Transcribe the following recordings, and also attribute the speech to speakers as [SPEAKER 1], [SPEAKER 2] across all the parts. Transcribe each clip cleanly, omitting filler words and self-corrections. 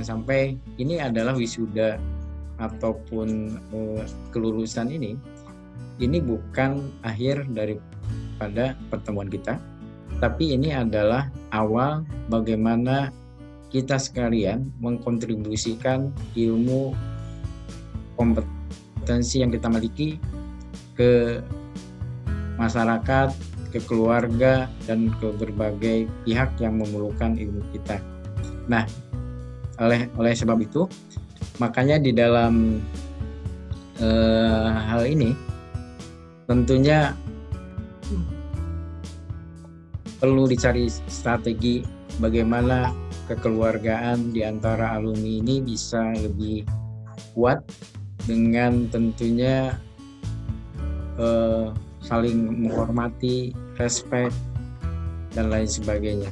[SPEAKER 1] Jangan sampai ini adalah wisuda ataupun kelulusan ini bukan akhir daripada pertemuan kita, tapi ini adalah awal bagaimana kita sekalian mengkontribusikan ilmu kompetensi yang kita miliki ke masyarakat, ke keluarga, dan ke berbagai pihak yang memerlukan ilmu kita. Nah, oleh sebab itu, makanya di dalam hal ini tentunya perlu dicari strategi bagaimana kekeluargaan di antara alumni ini bisa lebih kuat dengan tentunya saling menghormati, respect, dan lain sebagainya.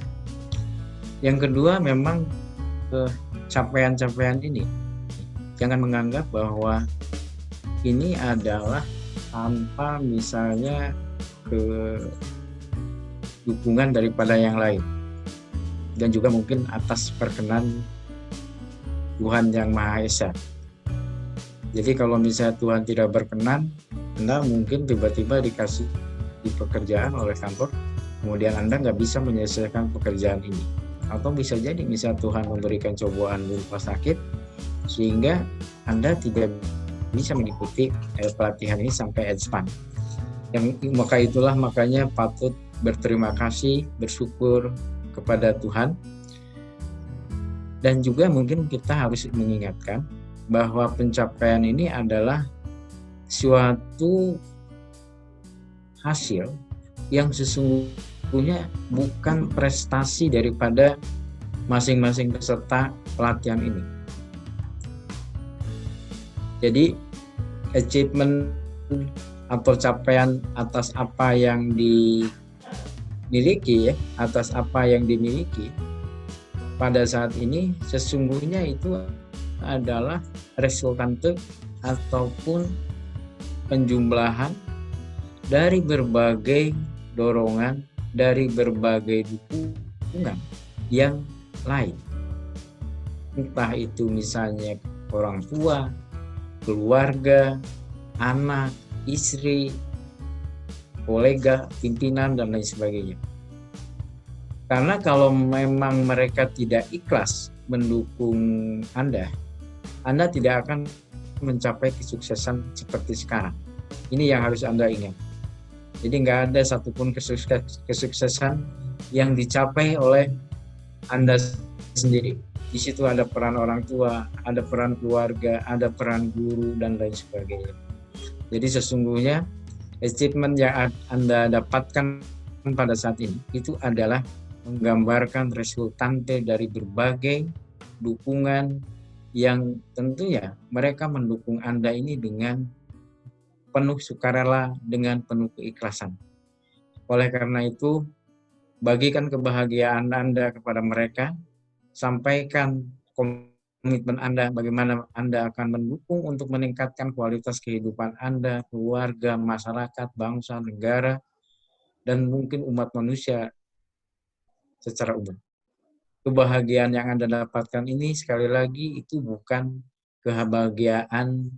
[SPEAKER 1] Yang kedua, memang capaian-capaian ini jangan menganggap bahwa ini adalah tanpa misalnya dukungan daripada yang lain, dan juga mungkin atas perkenan Tuhan Yang Maha Esa. Jadi kalau misalnya Tuhan tidak berkenan, Anda mungkin tiba-tiba dikasih pekerjaan oleh kantor, kemudian Anda nggak bisa menyelesaikan pekerjaan ini. Atau bisa jadi misalnya Tuhan memberikan cobaan berupa sakit, sehingga Anda tidak bisa mengikuti pelatihan ini sampai advance. Makanya patut berterima kasih, bersyukur kepada Tuhan. Dan juga mungkin kita harus mengingatkan bahwa pencapaian ini adalah suatu hasil yang sesungguhnya bukan prestasi daripada masing-masing peserta pelatihan ini. Jadi achievement atau capaian atas apa yang dimiliki, atas apa yang dimiliki pada saat ini sesungguhnya itu adalah resultante ataupun penjumlahan dari berbagai dorongan, dari berbagai dukungan yang lain. Entah itu misalnya orang tua, keluarga, anak, istri, kolega, pimpinan, dan lain sebagainya. Karena kalau memang mereka tidak ikhlas mendukung Anda tidak akan mencapai kesuksesan seperti sekarang. Ini yang harus Anda ingat. Jadi nggak ada satupun kesuksesan yang dicapai oleh Anda sendiri. Di situ ada peran orang tua, ada peran keluarga, ada peran guru, dan lain sebagainya. Jadi sesungguhnya achievement yang Anda dapatkan pada saat ini itu adalah menggambarkan resultante dari berbagai dukungan yang tentunya mereka mendukung Anda ini dengan penuh sukarela, dengan penuh keikhlasan. Oleh karena itu, bagikan kebahagiaan Anda kepada mereka, sampaikan komitmen Anda, bagaimana Anda akan mendukung untuk meningkatkan kualitas kehidupan Anda, keluarga, masyarakat, bangsa, negara, dan mungkin umat manusia secara umum. Kebahagiaan yang Anda dapatkan ini sekali lagi itu bukan kebahagiaan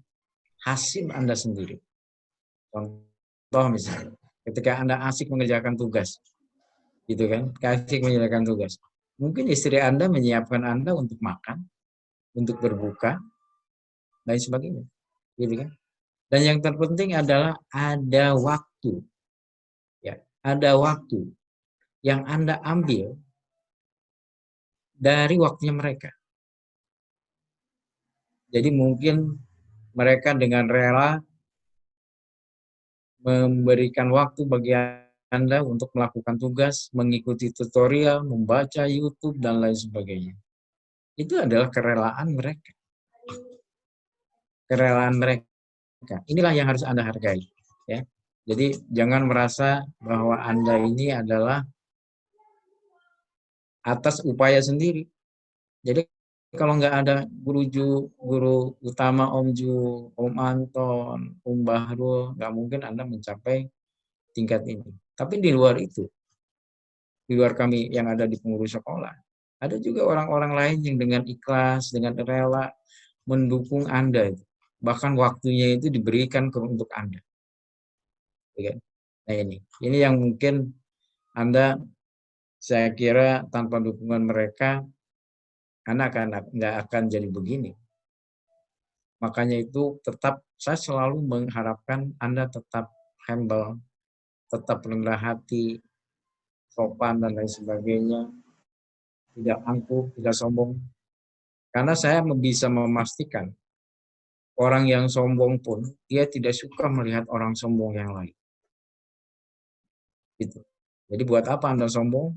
[SPEAKER 1] hasil Anda sendiri. Contoh misalnya, ketika Anda asik mengerjakan tugas, gitu kan, asik mengerjakan tugas. Mungkin istri Anda menyiapkan Anda untuk makan, untuk berbuka, dan sebagainya, gitu kan. Dan yang terpenting adalah ada waktu, ya, ada waktu yang Anda ambil dari waktunya mereka. Jadi mungkin mereka dengan rela memberikan waktu bagi Anda untuk melakukan tugas, mengikuti tutorial, membaca YouTube, dan lain sebagainya. Itu adalah kerelaan mereka. Kerelaan mereka. Inilah yang harus Anda hargai. Ya. Jadi jangan merasa bahwa Anda ini adalah atas upaya sendiri. Jadi kalau nggak ada guru utama Om Ju, Om Anton, Om Bahrul, nggak mungkin Anda mencapai tingkat ini. Tapi di luar itu, di luar kami yang ada di pengurus sekolah, Ada juga orang-orang lain yang dengan ikhlas, dengan rela mendukung Anda. Bahkan waktunya itu diberikan untuk Anda. Ya kan? Nah ini yang mungkin Anda, saya kira tanpa dukungan mereka, Anda nggak akan jadi begini. Makanya itu tetap saya selalu mengharapkan Anda tetap humble, tetap rendah hati, sopan dan lain sebagainya, tidak angkuh, tidak sombong. Karena saya bisa memastikan orang yang sombong pun dia tidak suka melihat orang sombong yang lain. Gitu. Jadi buat apa Anda sombong?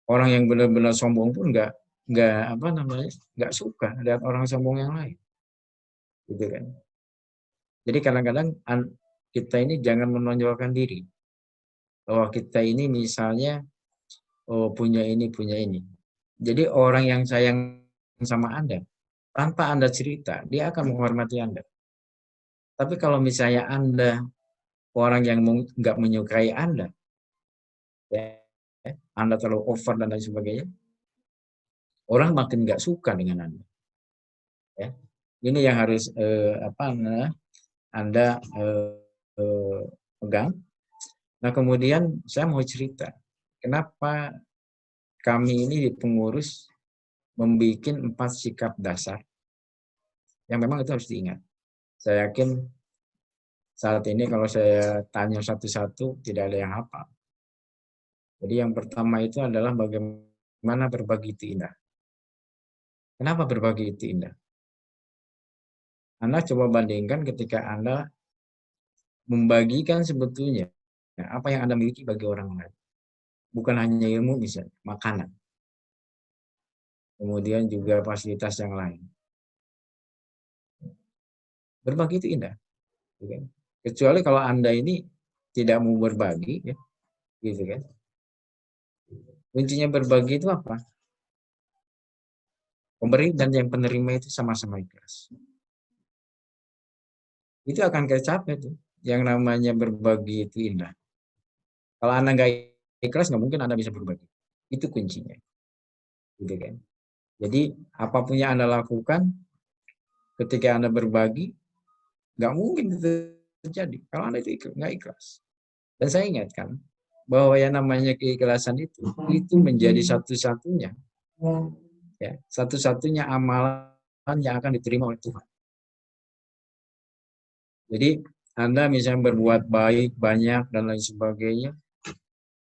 [SPEAKER 1] Orang yang benar-benar sombong pun nggak suka lihat orang sombong yang lain. Gitu kan. Jadi kadang-kadang kita ini jangan menonjolkan diri bahwa kita ini misalnya punya ini, punya ini. Jadi orang yang sayang sama Anda, tanpa Anda cerita, dia akan menghormati Anda. Tapi kalau misalnya Anda orang yang nggak menyukai Anda, ya, Anda terlalu over dan lain sebagainya, orang makin nggak suka dengan Anda. Ya. Ini yang harus Anda pegang. Nah kemudian saya mau cerita, kenapa kami ini di pengurus membuat 4 sikap dasar yang memang itu harus diingat. Saya yakin saat ini kalau saya tanya satu-satu tidak ada yang hafal. Jadi yang pertama itu adalah bagaimana berbagi itu indah. Kenapa berbagi itu indah? Anda coba bandingkan ketika Anda membagikan sebetulnya apa yang Anda miliki bagi orang lain. Bukan hanya ilmu misalnya, makanan. Kemudian juga fasilitas yang lain. Berbagi itu indah. Kecuali kalau Anda ini tidak mau berbagi, ya, gitu kan. Kuncinya berbagi itu apa? Pemberi dan yang penerima itu sama-sama ikhlas. Itu akan kecapai tuh. Yang namanya berbagi itu indah. Kalau Anda nggak ikhlas, nggak mungkin Anda bisa berbagi. Itu kuncinya. Gitu kan. Jadi apapun yang Anda lakukan, ketika Anda berbagi, nggak mungkin itu terjadi. Kalau Anda itu nggak ikhlas. Dan saya ingatkan bahwa yang namanya keikhlasan itu menjadi satu-satunya, ya, satu-satunya amalan yang akan diterima oleh Tuhan. Jadi Anda misalnya berbuat baik, banyak, dan lain sebagainya,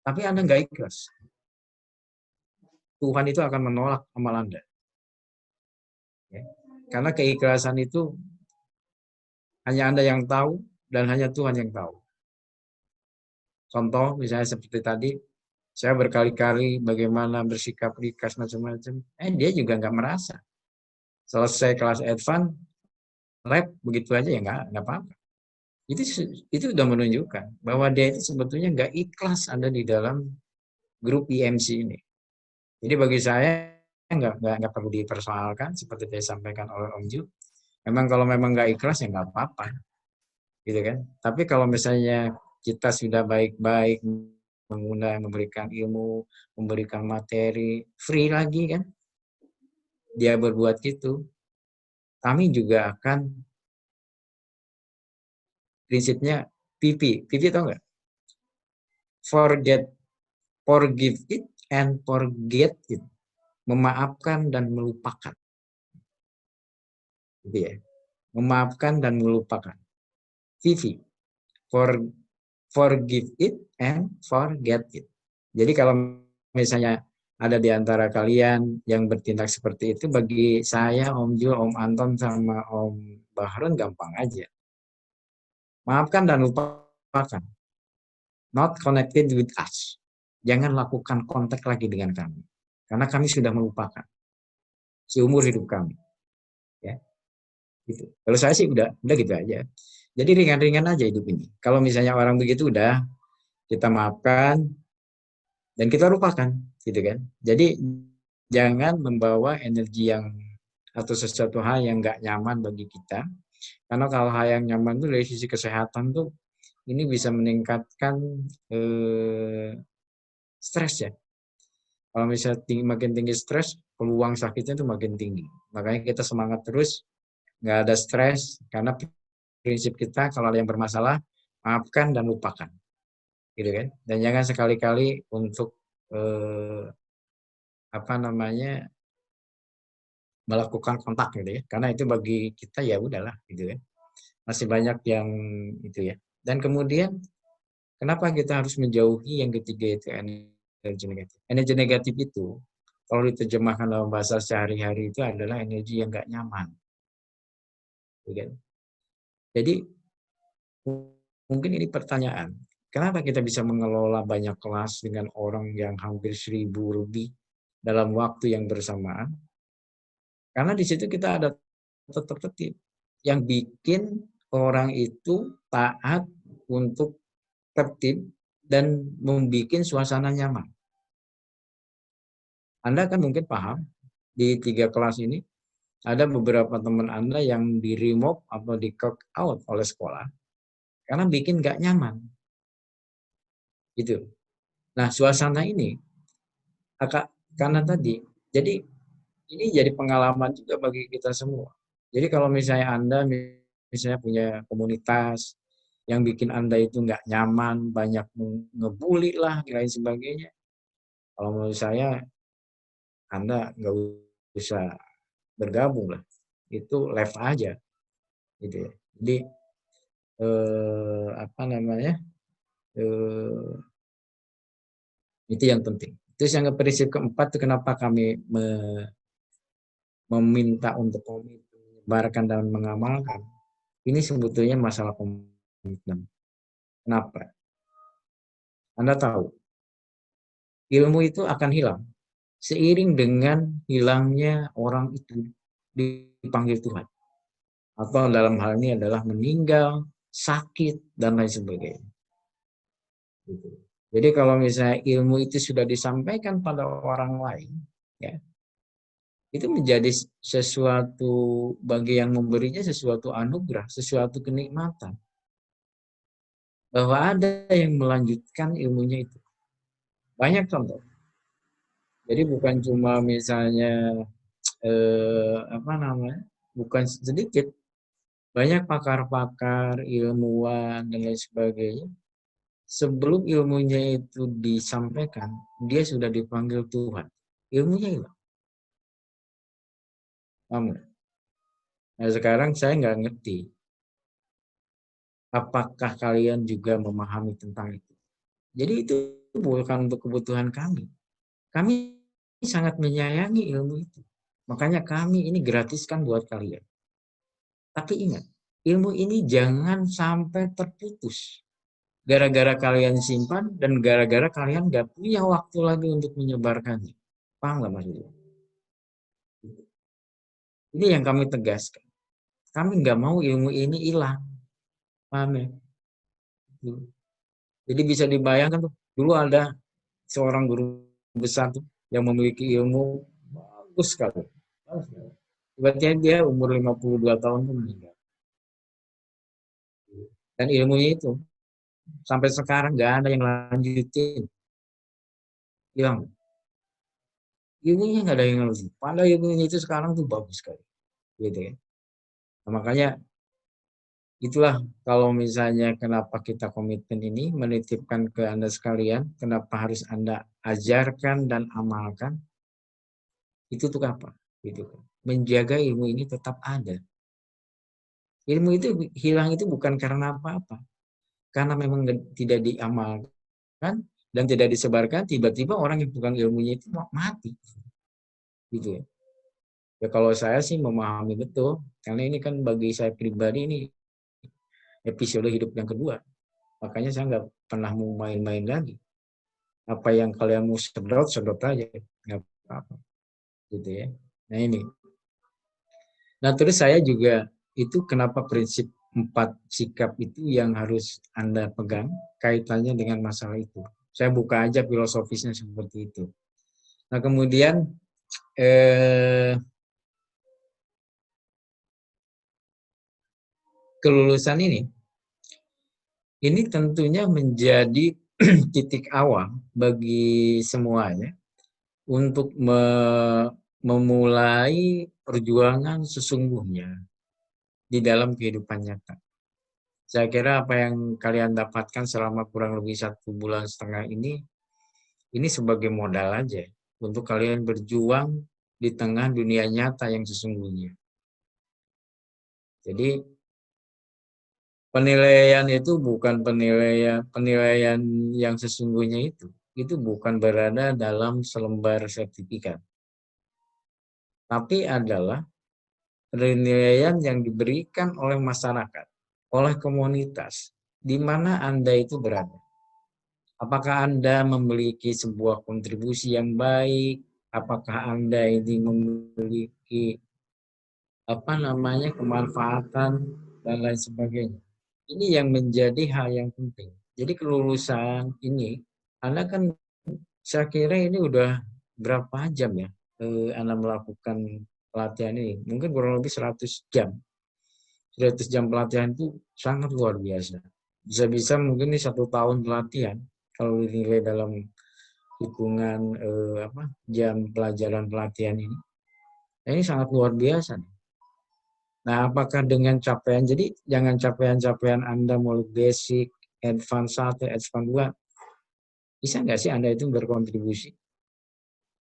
[SPEAKER 1] tapi Anda nggak ikhlas. Tuhan itu akan menolak amal Anda. Ya. Karena keikhlasan itu hanya Anda yang tahu, dan hanya Tuhan yang tahu. Contoh, misalnya seperti tadi, saya berkali-kali bagaimana bersikap ikhlas macam-macam. Dia juga nggak merasa. Selesai kelas advance, lab, begitu aja ya nggak apa-apa. Itu sudah menunjukkan bahwa dia itu sebetulnya nggak ikhlas ada di dalam grup IMC ini. Jadi bagi saya nggak perlu dipersoalkan seperti yang disampaikan oleh Om Ju. Memang kalau memang nggak ikhlas ya nggak apa-apa, gitu kan. Tapi kalau misalnya kita sudah baik-baik mengundang, memberikan ilmu, memberikan materi, free lagi kan, dia berbuat gitu, kami juga akan prinsipnya PP tau nggak? Forgive it and forget it. Memaafkan dan melupakan. Gitu ya. Memaafkan dan melupakan. VV. Forgive it and forget it. Jadi kalau misalnya ada di antara kalian yang bertindak seperti itu, bagi saya, Om Jul, Om Anton, sama Om Bahrun gampang aja. Maafkan dan lupakan. Not connected with us. Jangan lakukan kontak lagi dengan kami. Karena kami sudah melupakan. Seumur hidup kami. Ya. Gitu. Kalau saya sih udah gitu aja. Jadi ringan-ringan aja hidup ini. Kalau misalnya orang begitu udah kita maafkan dan kita lupakan, gitu kan. Jadi jangan membawa energi yang atau sesuatu hal yang nggak nyaman bagi kita. Karena kalau hal yang nyaman itu dari sisi kesehatan tuh ini bisa meningkatkan stres ya. Kalau misalnya makin tinggi stres, peluang sakitnya itu makin tinggi. Makanya kita semangat terus, nggak ada stres, karena prinsip kita kalau ada yang bermasalah, maafkan dan lupakan, gitu kan? Dan jangan sekali-kali untuk apa namanya melakukan kontak gitu ya, karena itu bagi kita ya udahlah, gitu kan? Masih banyak yang itu ya. Dan kemudian kenapa kita harus menjauhi yang ketiga itu energi negatif? Energi negatif itu kalau diterjemahkan dalam bahasa sehari-hari itu adalah energi yang nggak nyaman, gitu kan? Jadi mungkin ini pertanyaan, kenapa kita bisa mengelola banyak kelas dengan orang yang hampir 1.000 lebih dalam waktu yang bersamaan? Karena di situ kita ada tetap tertib yang bikin orang itu taat untuk tertib dan membuat suasana nyaman. Anda kan mungkin paham di 3 kelas ini ada beberapa teman Anda yang di remove atau di kick out oleh sekolah karena bikin nggak nyaman, gitu. Nah, suasana ini karena tadi, jadi ini jadi pengalaman juga bagi kita semua. Jadi kalau misalnya Anda misalnya punya komunitas yang bikin Anda itu nggak nyaman, banyak ngebully lah, dan lain sebagainya. Kalau menurut saya, Anda nggak usah bergabung lah. Itu left aja, gitu ya. Jadi apa namanya? Eh, itu yang penting. Terus yang prinsip keempat itu kenapa kami meminta untuk komitmen menyebarkan dan mengamalkan. Ini sebetulnya masalah komitmen. Kenapa? Anda tahu, ilmu itu akan hilang seiring dengan hilangnya orang itu dipanggil Tuhan. Atau dalam hal ini adalah meninggal, sakit, dan lain sebagainya. Gitu. Jadi kalau misalnya ilmu itu sudah disampaikan pada orang lain, ya, itu menjadi sesuatu bagi yang memberinya sesuatu anugerah, sesuatu kenikmatan. Bahwa ada yang melanjutkan ilmunya itu. Banyak contoh. Jadi bukan cuma misalnya apa namanya, bukan sedikit, banyak pakar-pakar, ilmuwan dan lain sebagainya. Sebelum ilmunya itu disampaikan, dia sudah dipanggil Tuhan. Ilmunya hilang. Nah sekarang saya nggak ngerti, apakah kalian juga memahami tentang itu. Jadi itu bukan untuk kebutuhan kami. Kami sangat menyayangi ilmu itu. Makanya kami ini gratiskan buat kalian. Tapi ingat, ilmu ini jangan sampai terputus. Gara-gara kalian simpan dan gara-gara kalian gak punya waktu lagi untuk menyebarkannya. Paham gak maksudnya? Ini yang kami tegaskan. Kami gak mau ilmu ini hilang. Paham ya? Jadi bisa dibayangkan tuh, dulu ada seorang guru besar tuh yang memiliki ilmu bagus sekali. Tiba-tiba dia umur 52 tahun tuh meninggal. Dan ilmunya itu sampai sekarang nggak ada yang lanjutin, hilang. Ilmunya nggak ada yang lanjutin. Padahal ilmunya itu sekarang tuh bagus sekali, gitu ya. Nah, makanya itulah kalau misalnya kenapa kita komitmen ini menitipkan ke Anda sekalian, kenapa harus Anda ajarkan dan amalkan, itu tuh apa? Gitu kan. Menjaga ilmu ini tetap ada. Ilmu itu hilang itu bukan karena apa-apa, karena memang tidak diamalkan dan tidak disebarkan, tiba-tiba orang yang pegang ilmunya itu mati, gitu ya. Ya kalau saya sih memahami betul, karena ini kan bagi saya pribadi ini episode hidup yang kedua, makanya saya nggak pernah mau main-main lagi. Apa yang kalian mau sedot, sedot aja, nggak apa-apa, gitu ya. Nah ini. Nah terus saya juga itu kenapa prinsip 4 sikap itu yang harus Anda pegang kaitannya dengan masalah itu. Saya buka aja filosofisnya seperti itu. Nah kemudian kelulusan ini tentunya menjadi titik awal bagi semuanya untuk memulai perjuangan sesungguhnya di dalam kehidupan nyata. Saya kira apa yang kalian dapatkan selama kurang lebih 1,5 bulan ini sebagai modal aja untuk kalian berjuang di tengah dunia nyata yang sesungguhnya. Jadi penilaian itu bukan penilaian yang sesungguhnya itu bukan berada dalam selembar sertifikat, tapi adalah penilaian yang diberikan oleh masyarakat, oleh komunitas, di mana Anda itu berada. Apakah Anda memiliki sebuah kontribusi yang baik? Apakah Anda ini memiliki kemanfaatan dan lain sebagainya. Ini yang menjadi hal yang penting. Jadi kelulusan ini, Anda kan saya kira ini udah berapa jam ya Anda melakukan pelatihan ini. Mungkin kurang lebih 100 jam. 100 jam pelatihan itu sangat luar biasa. Bisa-bisa mungkin ini 1 tahun pelatihan kalau dinilai dalam hitungan jam pelajaran pelatihan ini. Nah, ini sangat luar biasa. Nah, apakah dengan capaian, jadi jangan capaian-capaian Anda mulai basic, advance 1, advance 2, bisa nggak sih Anda itu berkontribusi?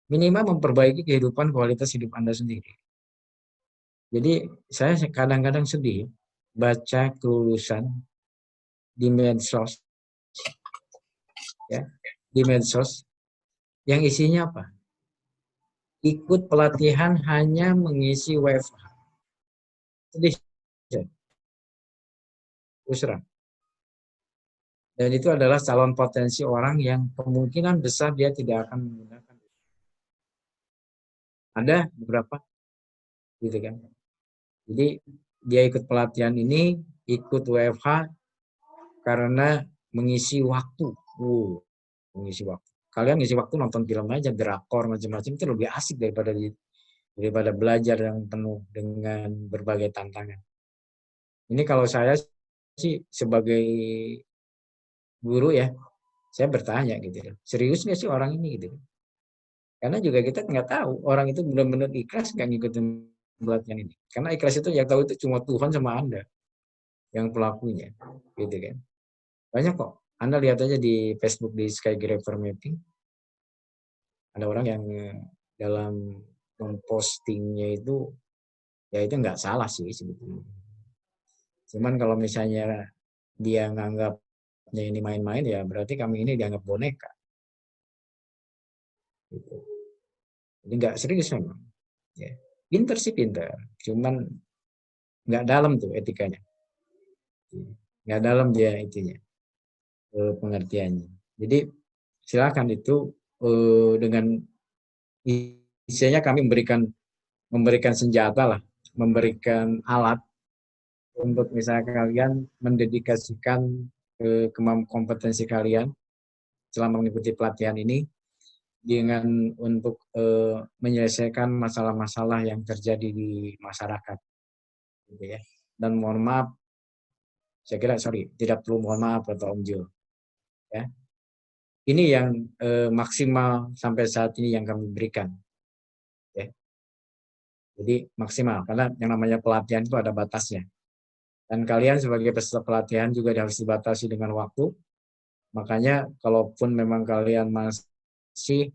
[SPEAKER 1] Minimal memperbaiki kehidupan kualitas hidup Anda sendiri. Jadi saya kadang-kadang sedih baca kelulusan di medsos, ya, di medsos yang isinya apa? Ikut pelatihan hanya mengisi WFH. Sedih, terus terang. Dan itu adalah calon potensi orang yang kemungkinan besar dia tidak akan menggunakan. Ada beberapa, gitu kan. Jadi dia ikut pelatihan ini, ikut WFH karena mengisi waktu. Mengisi waktu. Kalian ngisi waktu nonton film aja, drakor macam-macam itu lebih asik daripada belajar yang penuh dengan berbagai tantangan. Ini kalau saya sih sebagai guru ya, saya bertanya gitu. Serius nggak sih orang ini gitu? Karena juga kita nggak tahu orang itu benar-benar ikhlas nggak ngikutin pelatihan ini. Karena ikhlas itu yang tahu itu cuma Tuhan sama Anda yang pelakunya, gitu kan. Banyak kok. Anda lihat aja di Facebook di Skygraver Mapping, ada orang yang dalam mempostingnya itu, ya itu nggak salah sih sebetulnya. Cuman kalau misalnya dia nganggapnya ini main-main, ya berarti kami ini dianggap boneka. Gitu. Jadi nggak serius memang. Ya. Pinter sih pinter, cuman nggak dalam tuh etikanya. Nggak dalam dia itunya, pengertiannya. Jadi silakan itu dengan isinya kami memberikan senjata lah, memberikan alat untuk misalnya kalian mendedikasikan kompetensi kalian selama mengikuti pelatihan ini dengan untuk menyelesaikan masalah-masalah yang terjadi di masyarakat, gitu ya. Dan mohon maaf, saya kira tidak perlu mohon maaf atau Om Jo, ya. Ini yang maksimal sampai saat ini yang kami berikan, ya. Jadi maksimal karena yang namanya pelatihan itu ada batasnya. Dan kalian sebagai peserta pelatihan juga harus dibatasi dengan waktu. Makanya kalaupun memang kalian masih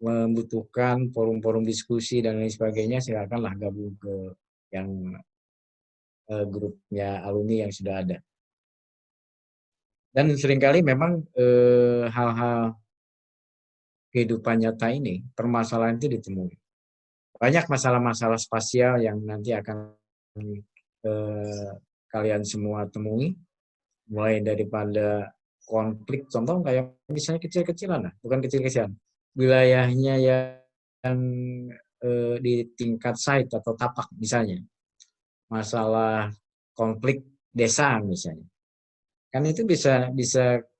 [SPEAKER 1] membutuhkan forum-forum diskusi dan lain sebagainya, silakanlah gabung ke yang grupnya alumni yang sudah ada. Dan seringkali memang hal-hal kehidupan nyata ini, permasalahan itu ditemui. Banyak masalah-masalah spasial yang nanti akan kalian semua temui, mulai daripada konflik, contoh kayak misalnya kecil-kecilan lah, bukan kecil-kecilan, wilayahnya yang di tingkat site atau tapak misalnya, masalah konflik desa misalnya, kan itu bisa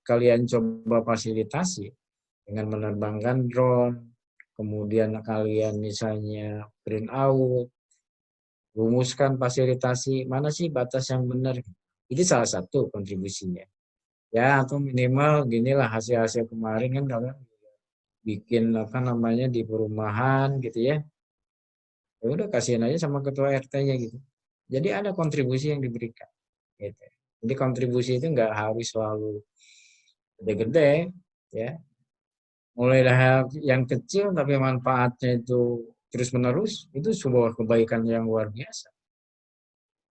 [SPEAKER 1] kalian coba fasilitasi dengan menerbangkan drone, kemudian kalian misalnya print out, rumuskan fasilitasi mana sih batas yang benar, itu salah satu kontribusinya. Ya, atau minimal ginilah hasil-hasil kemarin kan kalian bikin apa namanya di perumahan gitu ya. Ya udah kasihin aja sama ketua RT-nya gitu. Jadi ada kontribusi yang diberikan. Gitu. Jadi kontribusi itu nggak harus selalu gede-gede, ya. Mulai dari yang kecil tapi manfaatnya itu terus menerus, itu sebuah kebaikan yang luar biasa.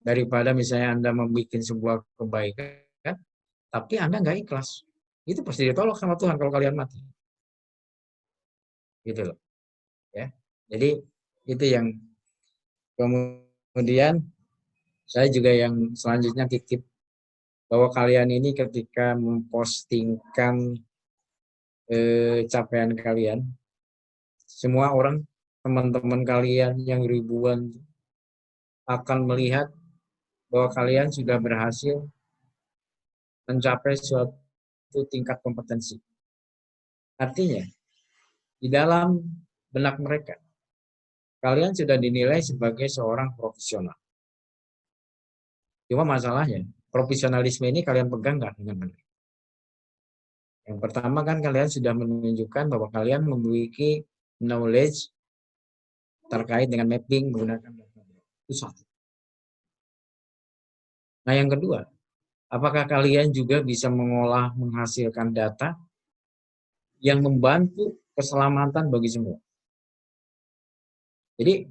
[SPEAKER 1] Daripada misalnya Anda membuat sebuah kebaikan, tapi Anda nggak ikhlas, itu pasti ditolak sama Tuhan kalau kalian mati. Gitu loh, ya. Jadi itu yang kemudian saya juga yang selanjutnya titip bahwa kalian ini ketika mempostingkan capaian kalian, semua orang, teman-teman kalian yang ribuan akan melihat bahwa kalian sudah berhasil mencapai suatu tingkat kompetensi. Artinya, di dalam benak mereka, kalian sudah dinilai sebagai seorang profesional. Cuma masalahnya, profesionalisme ini kalian pegang nggak dengan benar? Yang pertama kan kalian sudah menunjukkan bahwa kalian memiliki knowledge terkait dengan mapping menggunakan data. Itu satu. Nah yang kedua, apakah kalian juga bisa mengolah, menghasilkan data yang membantu keselamatan bagi semua? Jadi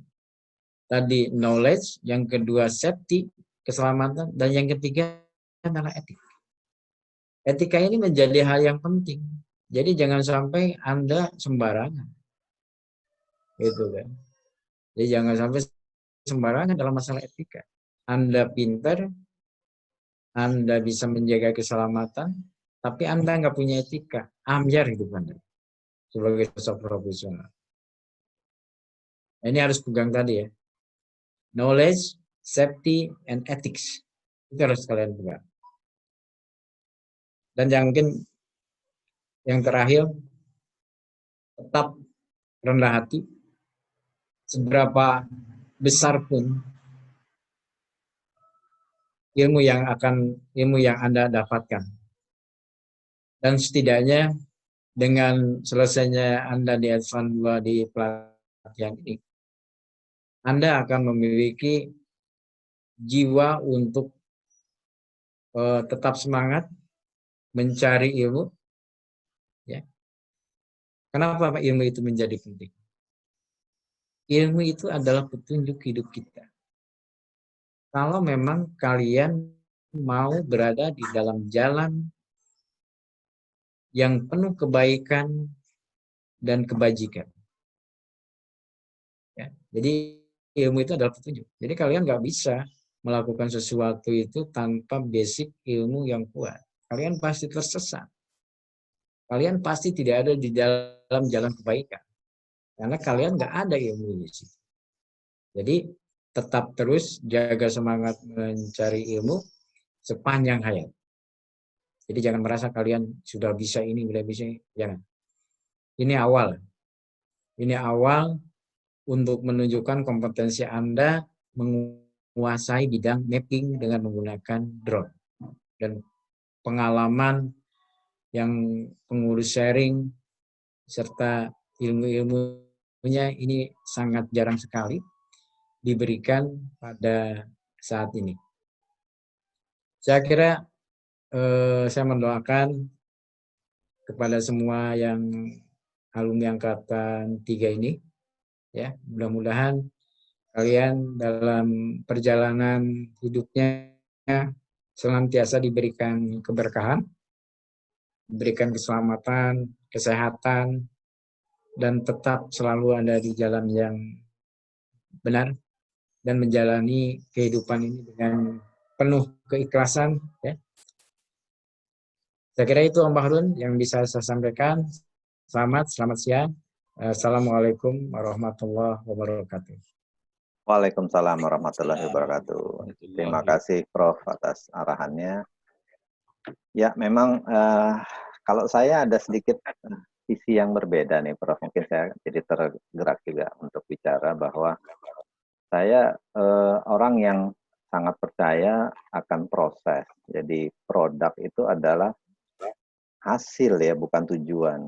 [SPEAKER 1] tadi knowledge, yang kedua safety, keselamatan, dan yang ketiga adalah etik. Etika ini menjadi hal yang penting. Jadi jangan sampai Anda sembarangan. Gitu kan. Jadi jangan sampai sembarangan dalam masalah etika. Anda pintar, Anda bisa menjaga keselamatan, tapi Anda nggak punya etika. Ambiar hidup Anda sebagai sosok profesional. Nah, ini harus pegang tadi ya. Knowledge, safety, and ethics. Itu harus kalian pegang. Dan yang mungkin yang terakhir, tetap rendah hati. Seberapa besar pun ilmu yang Anda dapatkan. Dan setidaknya dengan selesainya Anda di Advance 2 di pelatihan ini, Anda akan memiliki jiwa untuk tetap semangat mencari ilmu. Ya. Kenapa ilmu itu menjadi penting? Ilmu itu adalah petunjuk hidup kita. Kalau memang kalian mau berada di dalam jalan yang penuh kebaikan dan kebajikan. Ya. Jadi ilmu itu adalah petunjuk. Jadi kalian nggak bisa melakukan sesuatu itu tanpa basic ilmu yang kuat. Kalian pasti tersesat. Kalian pasti tidak ada di dalam jalan kebaikan. Karena kalian nggak ada ilmu di situ. Jadi tetap terus jaga semangat mencari ilmu sepanjang hayat. Jadi jangan merasa kalian sudah bisa ini, sudah bisa ini. Jangan. Ini awal. Ini awal untuk menunjukkan kompetensi Anda menguasai bidang mapping dengan menggunakan drone. Dan pengalaman yang pengurus sharing serta ilmu-ilmunya ini sangat jarang sekali diberikan pada saat ini. Saya kira saya mendoakan kepada semua yang alumni angkatan 3 ini, ya, mudah-mudahan kalian dalam perjalanan hidupnya senantiasa diberikan keberkahan, diberikan keselamatan, kesehatan, dan tetap selalu ada di jalan yang benar dan menjalani kehidupan ini dengan penuh keikhlasan. Ya. Saya kira itu Om Bahrun yang bisa saya sampaikan. Selamat siang. Assalamualaikum warahmatullahi wabarakatuh.
[SPEAKER 2] Waalaikumsalam warahmatullahi wabarakatuh. Terima kasih Prof atas arahannya. Ya memang kalau saya ada sedikit visi yang berbeda nih Prof. Mungkin saya jadi tergerak juga untuk bicara bahwa saya orang yang sangat percaya akan proses. Jadi produk itu adalah hasil ya, bukan tujuan.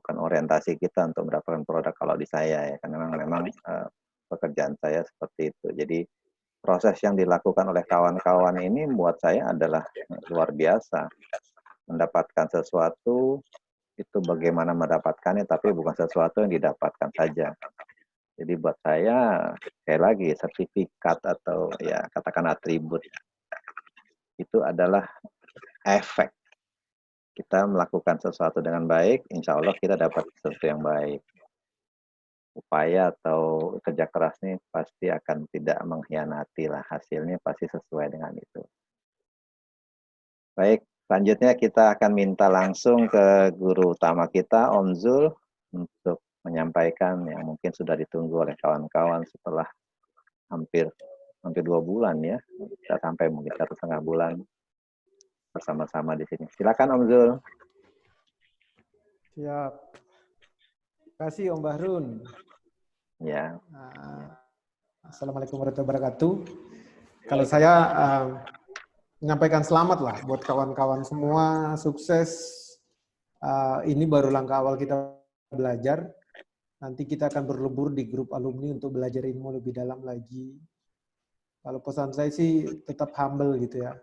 [SPEAKER 2] bukan orientasi kita untuk mendapatkan produk kalau di saya ya, karena memang pekerjaan saya seperti itu. Jadi proses yang dilakukan oleh kawan-kawan ini buat saya adalah luar biasa. Mendapatkan sesuatu itu bagaimana mendapatkannya, tapi bukan sesuatu yang didapatkan saja. Jadi buat saya, sekali lagi, sertifikat atau ya katakan atribut, itu adalah efek. Kita melakukan sesuatu dengan baik, insya Allah kita dapat sesuatu yang baik. Upaya atau kerja keras ini pasti akan tidak mengkhianati lah, hasilnya pasti sesuai dengan itu. Baik, selanjutnya kita akan minta langsung ke guru utama kita, Om Zul, untuk menyampaikan yang mungkin sudah ditunggu oleh kawan-kawan setelah hampir 2 bulan ya, kita sampai mungkin 1,5 bulan bersama-sama di sini. Silakan Om Zul.
[SPEAKER 3] Siap. Terima kasih Om Bahrun.
[SPEAKER 2] Ya.
[SPEAKER 3] Assalamualaikum warahmatullahi wabarakatuh. Kalau saya menyampaikan selamat lah buat kawan-kawan semua, sukses. Ini baru langkah awal kita belajar. Nanti kita akan berlebur di grup alumni untuk belajar ilmu lebih dalam lagi. Kalau pesan saya sih tetap humble gitu ya.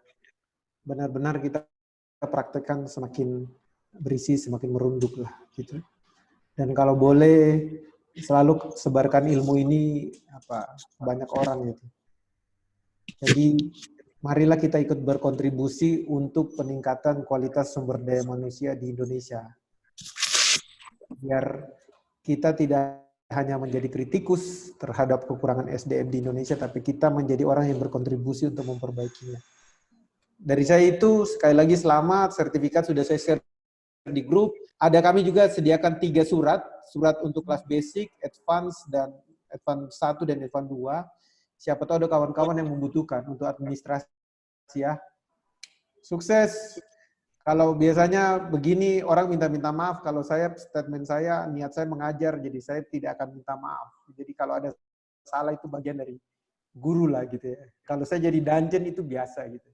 [SPEAKER 3] Benar-benar kita praktekkan semakin berisi, semakin merunduk lah gitu. Dan kalau boleh selalu sebarkan ilmu ini banyak orang gitu. Jadi marilah kita ikut berkontribusi untuk peningkatan kualitas sumber daya manusia di Indonesia. Biar kita tidak hanya menjadi kritikus terhadap kekurangan SDM di Indonesia, tapi kita menjadi orang yang berkontribusi untuk memperbaikinya. Dari saya itu sekali lagi selamat, sertifikat sudah saya share di grup. Ada kami juga sediakan 3 surat untuk kelas basic, advance, dan advance 1 dan advance 2. Siapa tahu ada kawan-kawan yang membutuhkan untuk administrasi ya. Sukses. Kalau biasanya begini orang minta maaf, kalau saya statement saya, niat saya mengajar, jadi saya tidak akan minta maaf. Jadi kalau ada salah itu bagian dari guru lah gitu ya. Kalau saya jadi dungeon itu biasa gitu.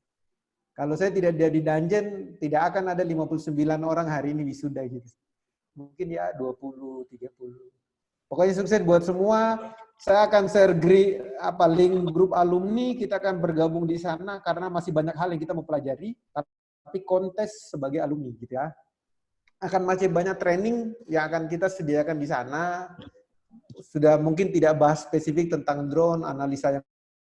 [SPEAKER 3] Kalau saya tidak di dungeon, tidak akan ada 59 orang hari ini wisuda gitu. Mungkin ya 20, 30. Pokoknya sukses buat semua. Saya akan share link grup alumni, kita akan bergabung di sana karena masih banyak hal yang kita mau pelajari, tapi kontes sebagai alumni gitu ya. Akan masih banyak training yang akan kita sediakan di sana. Sudah mungkin tidak bahas spesifik tentang drone, analisa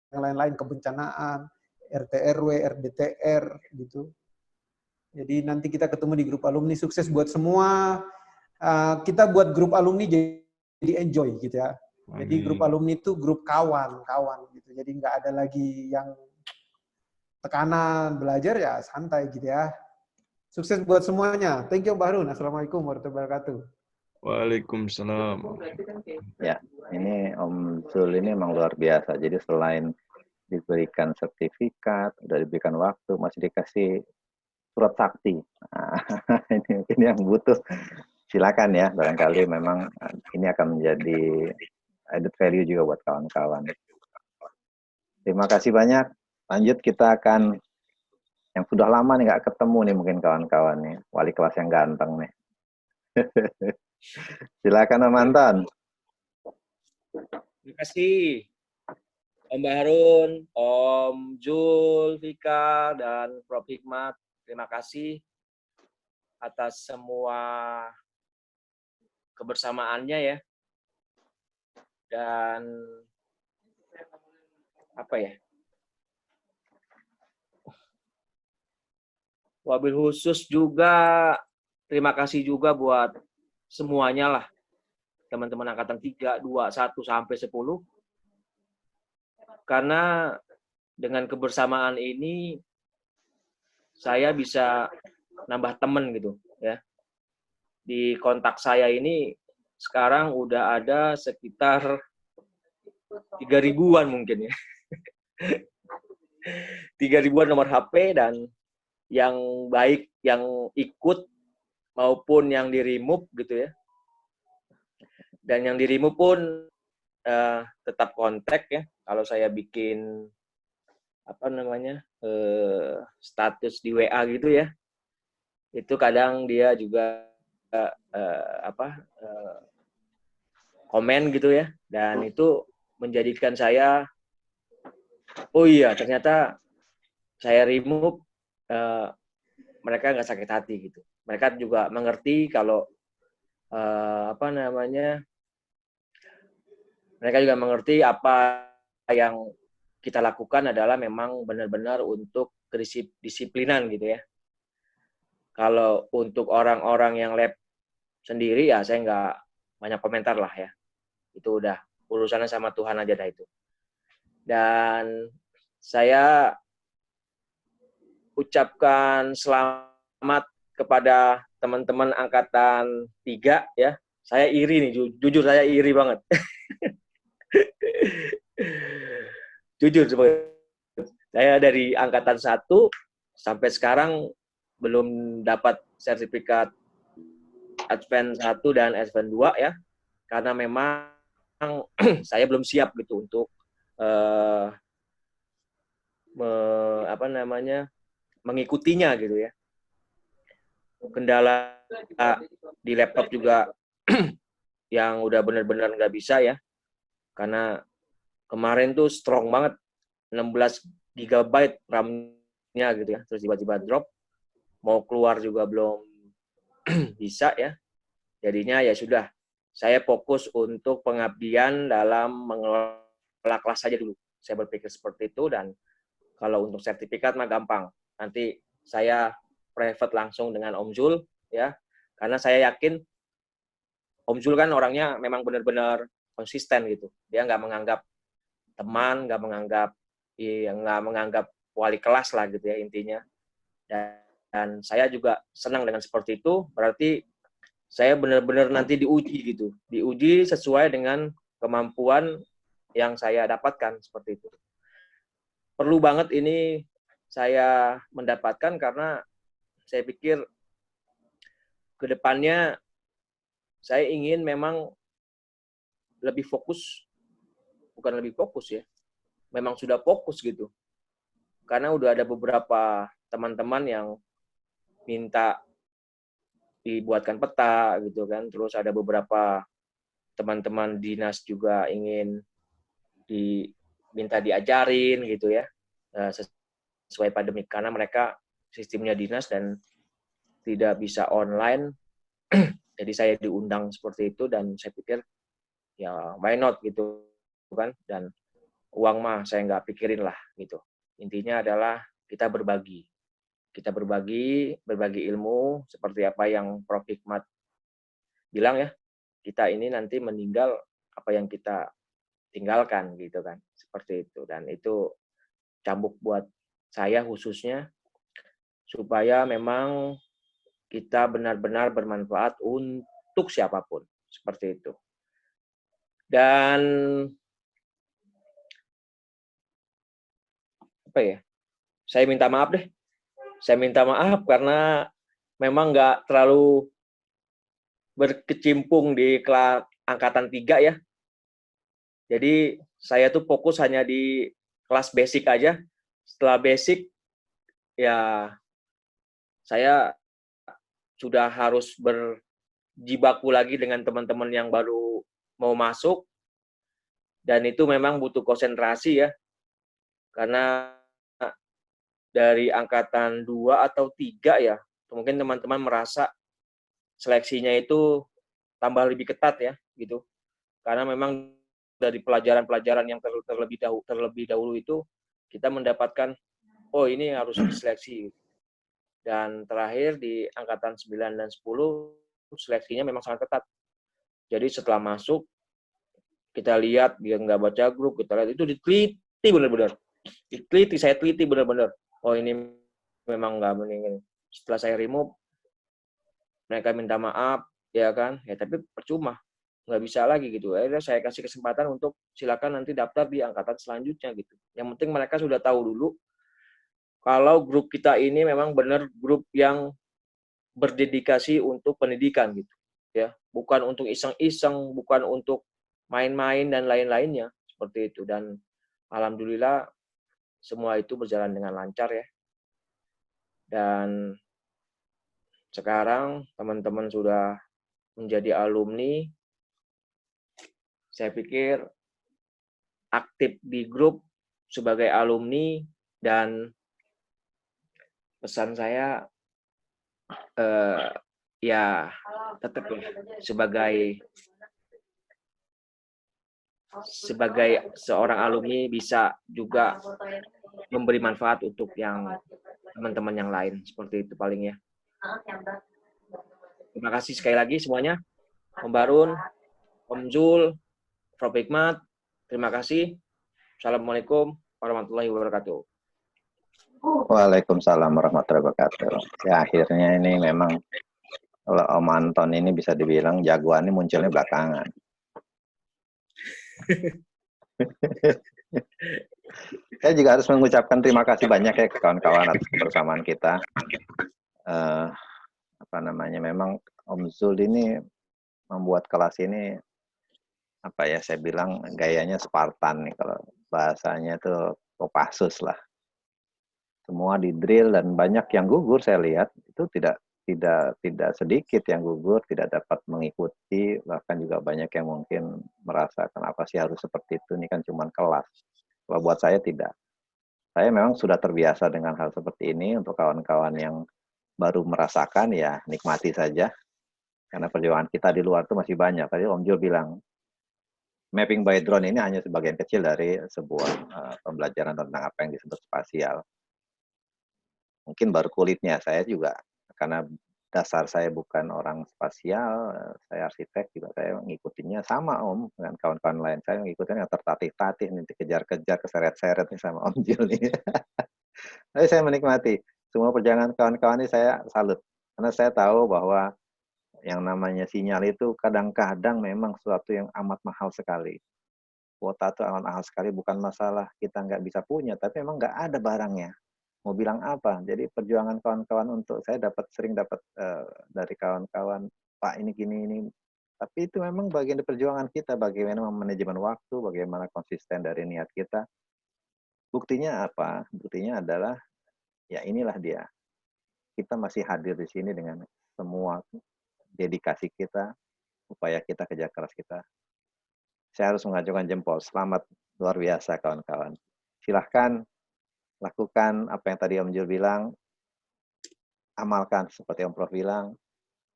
[SPEAKER 3] yang lain-lain, kebencanaan, RT/RW, RDTR gitu. Jadi nanti kita ketemu di grup alumni. Sukses buat semua. Kita buat grup alumni jadi enjoy gitu ya. Jadi grup alumni itu grup kawan gitu. Jadi nggak ada lagi yang tekanan belajar ya santai gitu ya. Sukses buat semuanya. Thank you Bahrun. Assalamualaikum warahmatullahi wabarakatuh.
[SPEAKER 4] Waalaikumsalam.
[SPEAKER 2] Ya, ini Om Zul ini memang luar biasa. Jadi selain diberikan sertifikat, udah diberikan waktu, masih dikasih surat sakti. Nah, ini mungkin yang butuh. Silakan ya, barangkali memang ini akan menjadi added value juga buat kawan-kawan. Terima kasih banyak. Lanjut kita akan yang sudah lama nih nggak ketemu nih mungkin kawan-kawan nih, wali kelas yang ganteng nih. Silakan Om Anton.
[SPEAKER 5] Terima kasih Om Bahrun, Om Jul, Vika, dan Prof. Hikmat. Terima kasih atas semua kebersamaannya ya. Dan apa ya? Wabil khusus juga, terima kasih juga buat semuanya lah. Teman-teman angkatan 3, 2, 1, sampai 10. Karena dengan kebersamaan ini, saya bisa nambah teman gitu ya. Di kontak saya ini sekarang udah ada sekitar 3.000-an mungkin ya. 3.000-an nomor HP, dan yang baik yang ikut maupun yang di-remove gitu ya. Dan yang di-remove pun tetap kontak ya. Kalau saya bikin status di WA gitu ya, itu kadang dia juga komen gitu ya, dan itu menjadikan saya, oh iya ternyata saya remove, mereka nggak sakit hati gitu. Mereka juga mengerti kalau mereka juga mengerti apa yang kita lakukan adalah memang benar-benar untuk kedisiplinan gitu ya. Kalau untuk orang-orang yang lab sendiri ya saya nggak banyak komentar lah ya. Itu udah urusannya sama Tuhan aja dah itu. Dan saya ucapkan selamat kepada teman-teman angkatan 3 ya. Saya iri nih, jujur saya iri banget. Jujur, saya dari angkatan 1 sampai sekarang belum dapat sertifikat Advance 1 dan Advance 2 ya. Karena memang saya belum siap gitu untuk mengikutinya gitu ya. Kendala di laptop juga yang udah benar-benar nggak bisa ya. Karena kemarin tuh strong banget, 16 GB RAM-nya gitu ya. Terus tiba-tiba drop, mau keluar juga belum bisa ya. Jadinya ya sudah, saya fokus untuk pengabdian dalam mengelola kelas saja dulu. Saya berpikir seperti itu, dan kalau untuk sertifikat mah gampang. Nanti saya private langsung dengan Om Zul ya. Karena saya yakin Om Zul kan orangnya memang benar-benar konsisten gitu. Dia nggak menganggap teman, nggak menganggap wali kelas lah gitu ya intinya. Dan saya juga senang dengan seperti itu. Berarti saya benar-benar nanti diuji gitu. Diuji sesuai dengan kemampuan yang saya dapatkan seperti itu. Perlu banget ini saya mendapatkan karena saya pikir ke depannya saya ingin memang lebih fokus, bukan lebih fokus ya, memang sudah fokus gitu. Karena udah ada beberapa teman-teman yang minta dibuatkan peta gitu kan, terus ada beberapa teman-teman dinas juga ingin diminta diajarin gitu ya, sesuai pandemi, karena mereka sistemnya dinas dan tidak bisa online. Jadi saya diundang seperti itu, dan saya pikir ya why not gitu kan, dan uang mah saya nggak pikirin lah gitu. Intinya adalah kita berbagi ilmu seperti apa yang Prof. Hikmat bilang ya, kita ini nanti meninggal apa yang kita tinggalkan gitu kan, seperti itu. Dan itu cambuk buat saya khususnya, supaya memang kita benar-benar bermanfaat untuk siapapun, seperti itu. Dan apa ya, saya minta maaf deh. Saya minta maaf karena memang nggak terlalu berkecimpung di kelas angkatan 3 ya. Jadi saya tuh fokus hanya di kelas basic aja. Setelah basic ya saya sudah harus berjibaku lagi dengan teman-teman yang baru mau masuk, dan itu memang butuh konsentrasi ya. Karena dari angkatan 2 atau 3 ya, mungkin teman-teman merasa seleksinya itu tambah lebih ketat ya gitu. Karena memang dari pelajaran-pelajaran yang terlebih dahulu itu kita mendapatkan, oh ini harus diseleksi. Dan terakhir di angkatan 9 dan 10 seleksinya memang sangat ketat. Jadi setelah masuk kita lihat dia nggak baca grup, kita lihat itu diteliti benar-benar. Saya teliti benar-benar. Oh ini memang nggak mendingin. Setelah saya remove, mereka minta maaf, ya kan? Ya tapi percuma, nggak bisa lagi gitu. Akhirnya saya kasih kesempatan untuk silakan nanti daftar di angkatan selanjutnya gitu. Yang penting mereka sudah tahu dulu kalau grup kita ini memang benar grup yang berdedikasi untuk pendidikan gitu, ya. Bukan untuk iseng-iseng, bukan untuk main-main dan lain-lainnya seperti itu. Dan alhamdulillah semua itu berjalan dengan lancar ya. Dan sekarang teman-teman sudah menjadi alumni, saya pikir aktif di grup sebagai alumni, dan pesan saya ya tetap sebagai seorang alumni bisa juga memberi manfaat untuk yang teman-teman yang lain, seperti itu paling ya. Terima kasih sekali lagi semuanya, Om Barun, Om Zul, Prof. Hikmat, terima kasih. Assalamualaikum warahmatullahi wabarakatuh.
[SPEAKER 2] Waalaikumsalam warahmatullahi wabarakatuh. Ya, akhirnya ini memang kalau Om Anton ini bisa dibilang jagoannya munculnya belakangan. Saya juga harus mengucapkan terima kasih banyak ya ke kawan-kawan atas kebersamaan kita. Memang Om Zul ini membuat kelas ini saya bilang gayanya Spartan nih, kalau bahasanya itu Kopassus lah. Semua di drill dan banyak yang gugur, saya lihat itu tidak sedikit yang gugur, tidak dapat mengikuti, bahkan juga banyak yang mungkin merasa kenapa sih harus seperti itu, ini kan cuma kelas. Kalau buat saya tidak. Saya memang sudah terbiasa dengan hal seperti ini. Untuk kawan-kawan yang baru merasakan, ya nikmati saja. Karena perjuangan kita di luar itu masih banyak. Tadi Om Jul bilang, mapping by drone ini hanya sebagian kecil dari sebuah pembelajaran tentang apa yang disebut spasial. Mungkin baru kulitnya, saya juga, karena dasar saya bukan orang spasial, saya arsitek juga, saya mengikutinya sama Om, dengan kawan-kawan lain. Saya mengikutinya tertatih-tatih, dikejar-kejar, keseret-seret sama Om Jul nih. Tapi saya menikmati. Semua perjalanan kawan-kawan ini saya salut. Karena saya tahu bahwa yang namanya sinyal itu kadang-kadang memang sesuatu yang amat mahal sekali. Kuota itu amat mahal sekali, bukan masalah kita nggak bisa punya, tapi memang nggak ada barangnya. Mau bilang apa? Jadi perjuangan kawan-kawan untuk saya sering dapat dari kawan-kawan, Pak ini gini ini. Tapi itu memang bagian dari perjuangan kita, bagaimana manajemen waktu, bagaimana konsisten dari niat kita. Buktinya apa? Buktinya adalah ya inilah dia. Kita masih hadir di sini dengan semua dedikasi kita, upaya kita, kerja keras kita. Saya harus mengajukan jempol. Selamat, luar biasa kawan-kawan. Silahkan lakukan apa yang tadi Om Jul bilang, amalkan seperti Om Prof bilang,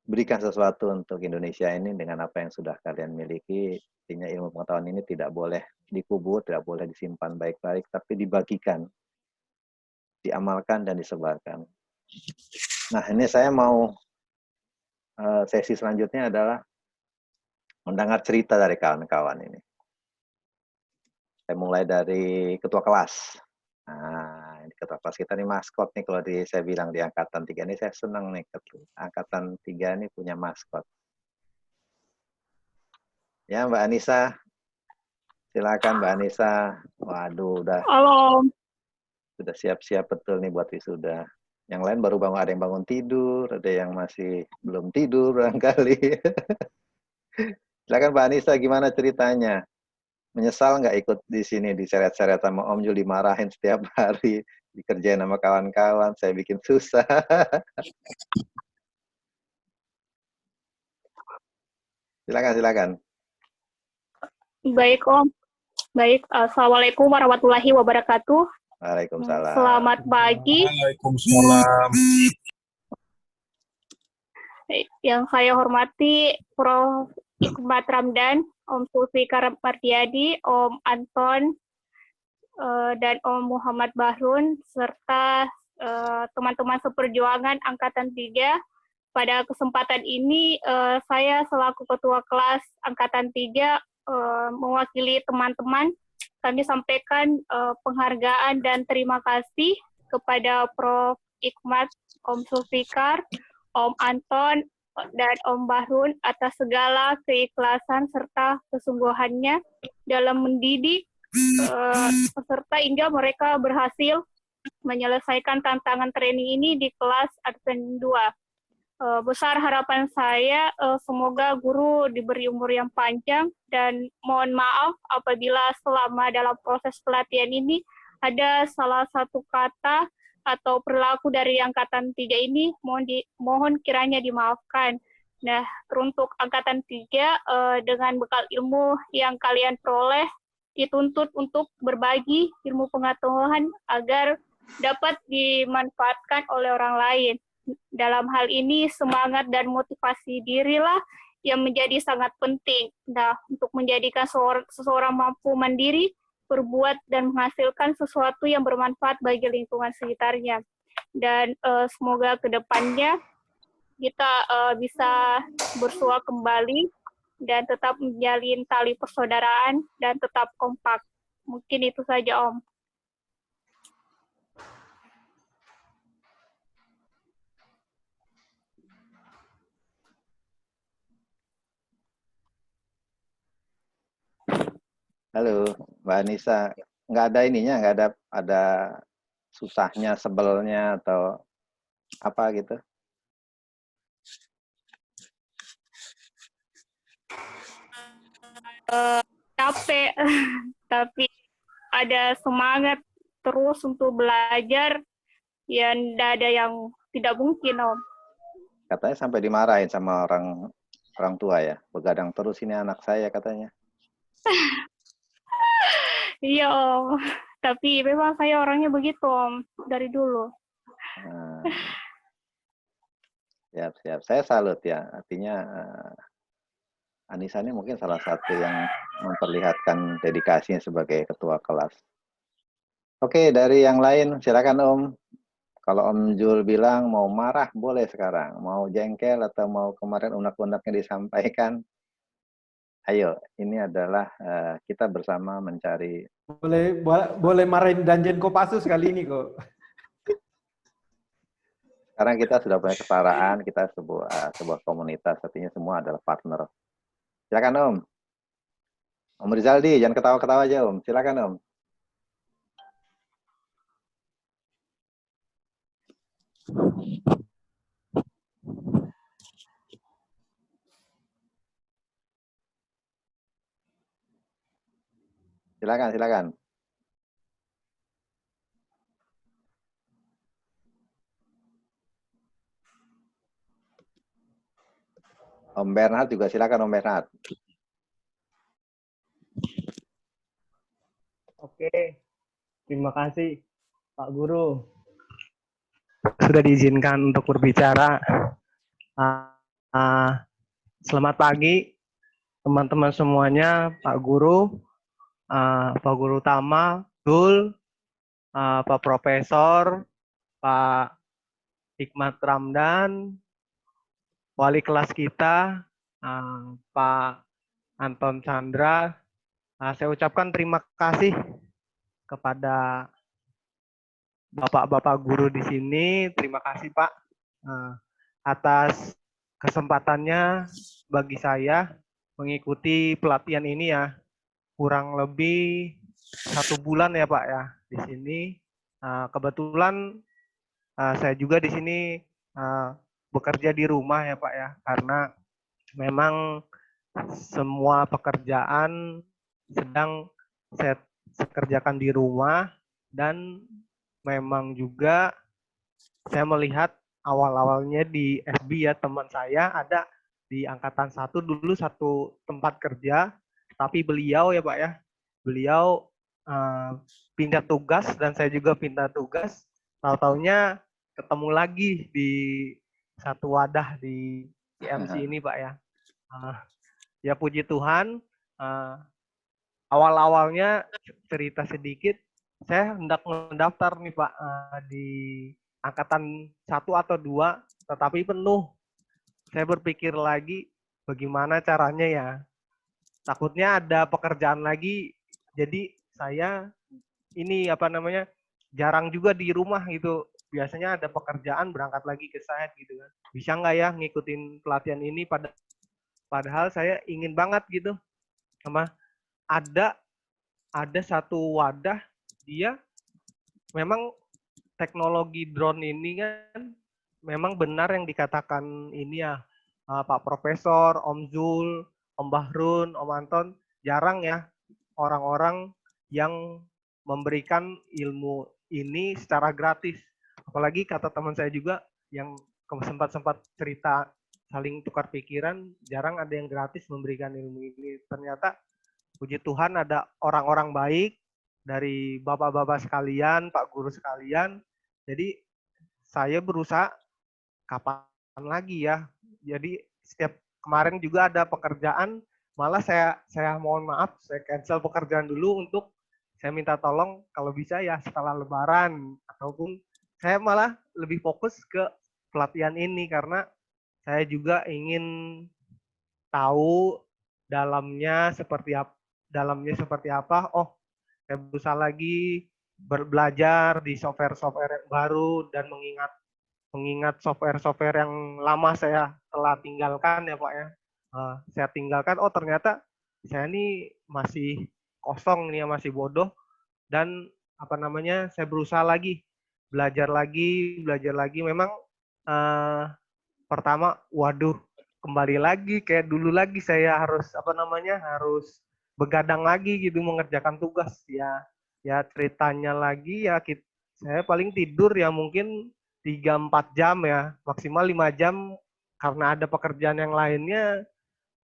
[SPEAKER 2] berikan sesuatu untuk Indonesia ini dengan apa yang sudah kalian miliki. Artinya ilmu pengetahuan ini tidak boleh dikubur, tidak boleh disimpan baik-baik, tapi dibagikan, diamalkan dan disebarkan. Nah, ini saya mau sesi selanjutnya adalah mendengar cerita dari kawan-kawan ini. Saya mulai dari ketua kelas. Nah, ini ketua kelas kita nih maskot nih, kalau saya bilang di angkatan 3 ini saya senang nih, angkatan 3 ini punya maskot. Ya, Mbak Anissa. Silakan Mbak Anissa. Waduh,
[SPEAKER 6] Halo.
[SPEAKER 2] Sudah siap-siap betul nih buat wisuda. Yang lain baru bangun, ada yang bangun tidur, ada yang masih belum tidur barangkali. Silakan Mbak Anissa, gimana ceritanya? Menyesal nggak ikut di sini, diseret-seret sama Om Jul, dimarahin setiap hari, dikerjain sama kawan-kawan, saya bikin susah. Silakan.
[SPEAKER 6] Baik Om. Baik, Assalamualaikum warahmatullahi wabarakatuh.
[SPEAKER 2] Waalaikumsalam.
[SPEAKER 6] Selamat pagi.
[SPEAKER 4] Waalaikumsalam.
[SPEAKER 6] Yang saya hormati Prof. Hikmat Ramdan, Om Zulfikar Mardiadi, Om Anton, dan Om Muhammad Bahrun, serta teman-teman seperjuangan Angkatan 3. Pada kesempatan ini, saya selaku Ketua Kelas Angkatan 3 mewakili teman-teman, kami sampaikan penghargaan dan terima kasih kepada Prof. Hikmat, Om Zulfikar, Om Anton, dan Om Bahrun atas segala keikhlasan serta kesungguhannya dalam mendidik peserta hingga mereka berhasil menyelesaikan tantangan training ini di kelas Advent 2. Besar harapan saya semoga guru diberi umur yang panjang, dan mohon maaf apabila selama dalam proses pelatihan ini ada salah satu kata atau perilaku dari Angkatan 3 ini, mohon kiranya dimaafkan. Nah, teruntuk angkatan 3, dengan bekal ilmu yang kalian peroleh, dituntut untuk berbagi ilmu pengetahuan agar dapat dimanfaatkan oleh orang lain. Dalam hal ini, semangat dan motivasi dirilah yang menjadi sangat penting. Nah, untuk menjadikan seseorang mampu mandiri, berbuat dan menghasilkan sesuatu yang bermanfaat bagi lingkungan sekitarnya. Dan semoga ke depannya kita bisa bersua kembali dan tetap menjalin tali persaudaraan dan tetap kompak. Mungkin itu saja, Om.
[SPEAKER 2] Halo, Mbak Anissa. Nggak ada ininya, nggak ada susahnya, sebelnya, atau apa gitu?
[SPEAKER 6] Capek, tapi ada semangat terus untuk belajar, ya tidak ada yang tidak mungkin, Om.
[SPEAKER 2] Katanya sampai dimarahin sama orang tua ya, begadang terus ini anak saya katanya.
[SPEAKER 6] Iya, Om. Tapi memang saya orangnya begitu, Om, dari dulu.
[SPEAKER 2] Siap. Saya salut ya. Artinya Anissa ini mungkin salah satu yang memperlihatkan dedikasinya sebagai ketua kelas. Oke, dari yang lain silakan Om. Kalau Om Jul bilang mau marah boleh sekarang, mau jengkel atau mau kemarin unek-uneknya disampaikan. Ayo, ini adalah kita bersama mencari.
[SPEAKER 3] Boleh marahin Danjen Kopassus kali ini kok.
[SPEAKER 2] Sekarang kita sudah punya kesetaraan, kita sebuah komunitas, artinya semua adalah partner. Silakan Om. Om Rizaldi, jangan ketawa-ketawa aja Om. Silakan Om. Silakan. Om Bernhard juga silakan Om Bernhard.
[SPEAKER 7] Oke, terima kasih Pak Guru sudah diizinkan untuk berbicara. Selamat pagi teman-teman semuanya, Pak Guru Utama, Dul, Pak Profesor, Pak Hikmat Ramdan, wali kelas kita, Pak Anton Chandra. Saya ucapkan terima kasih kepada Bapak-Bapak guru di sini. Terima kasih Pak atas kesempatannya bagi saya mengikuti pelatihan ini ya. Kurang lebih 1 bulan ya Pak ya di sini. Kebetulan saya juga di sini bekerja di rumah ya Pak ya, karena memang semua pekerjaan sedang saya kerjakan di rumah, dan memang juga saya melihat awal-awalnya di FB ya, teman saya ada di angkatan 1 dulu satu tempat kerja, tapi beliau ya Pak ya, beliau pindah tugas dan saya juga pindah tugas, tahu-taunya ketemu lagi di satu wadah di CMC ini Pak ya. Ya puji Tuhan, awal-awalnya cerita sedikit, saya hendak mendaftar nih Pak di angkatan 1 atau 2, tetapi penuh. Saya berpikir lagi bagaimana caranya ya. Takutnya ada pekerjaan lagi, jadi saya ini jarang juga di rumah gitu. Biasanya ada pekerjaan berangkat lagi ke site gitu kan. Bisa nggak ya ngikutin pelatihan ini, padahal saya ingin banget gitu. Ada satu wadah, dia memang teknologi drone ini kan memang benar yang dikatakan ini ya Pak Profesor, Om Zul, Om Bahrun, Om Anton, jarang ya orang-orang yang memberikan ilmu ini secara gratis. Apalagi kata teman saya juga yang sempat cerita saling tukar pikiran, jarang ada yang gratis memberikan ilmu ini. Ternyata puji Tuhan ada orang-orang baik dari bapak-bapak sekalian, Pak Guru sekalian. Jadi saya berusaha kapan lagi ya. Jadi setiap kemarin juga ada pekerjaan, malah saya mohon maaf, saya cancel pekerjaan dulu untuk saya minta tolong kalau bisa ya setelah Lebaran, ataupun saya malah lebih fokus ke pelatihan ini karena saya juga ingin tahu dalamnya seperti apa. Oh, saya berusaha lagi belajar di software-software yang baru dan mengingat software-software yang lama saya telah tinggalkan ya Pak ya. Saya tinggalkan, oh ternyata saya ini masih kosong nih ya, masih bodoh, dan saya berusaha lagi, belajar lagi. Memang pertama, waduh, kembali lagi kayak dulu lagi saya harus harus begadang lagi gitu mengerjakan tugas ya ceritanya lagi ya saya paling tidur ya mungkin 3-4 jam ya, maksimal 5 jam karena ada pekerjaan yang lainnya.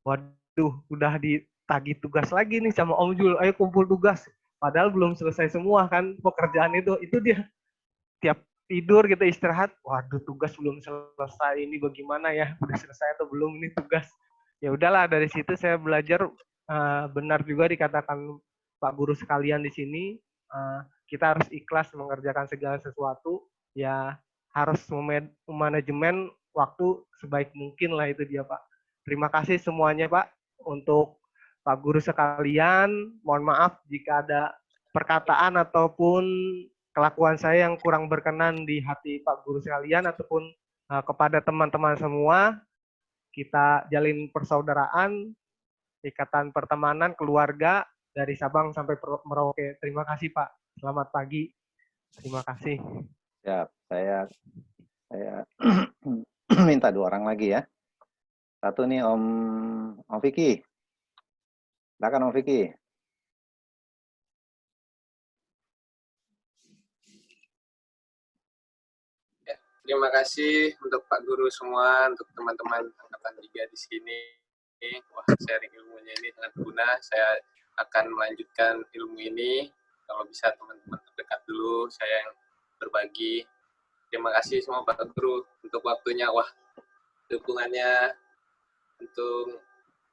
[SPEAKER 7] Waduh, udah ditagih tugas lagi nih sama Om Jul, ayo kumpul tugas. Padahal belum selesai semua kan pekerjaan itu dia tiap tidur kita istirahat, waduh tugas belum selesai, ini bagaimana ya, udah selesai atau belum ini tugas. Ya udahlah, dari situ saya belajar, benar juga dikatakan Pak Guru sekalian di sini, kita harus ikhlas mengerjakan segala sesuatu, ya harus manajemen waktu sebaik mungkin lah, itu dia Pak. Terima kasih semuanya Pak, untuk Pak Guru sekalian, mohon maaf jika ada perkataan ataupun kelakuan saya yang kurang berkenan di hati Pak Guru sekalian, ataupun kepada teman-teman semua. Kita jalin persaudaraan, ikatan pertemanan, keluarga, dari Sabang sampai Merauke. Terima kasih Pak. Selamat pagi. Terima kasih.
[SPEAKER 2] Ya, saya minta 2 orang lagi ya. Satu nih Om Vicky. Silakan Om Vicky.
[SPEAKER 8] Terima kasih untuk Pak Guru semua, untuk teman-teman angkatan 3 di sini. Wah, sharing ilmunya ini sangat guna. Saya akan melanjutkan ilmu ini. Kalau bisa teman-teman terdekat dulu, saya yang berbagi. Terima kasih semua Pak Guru untuk waktunya. Wah, dukungannya untuk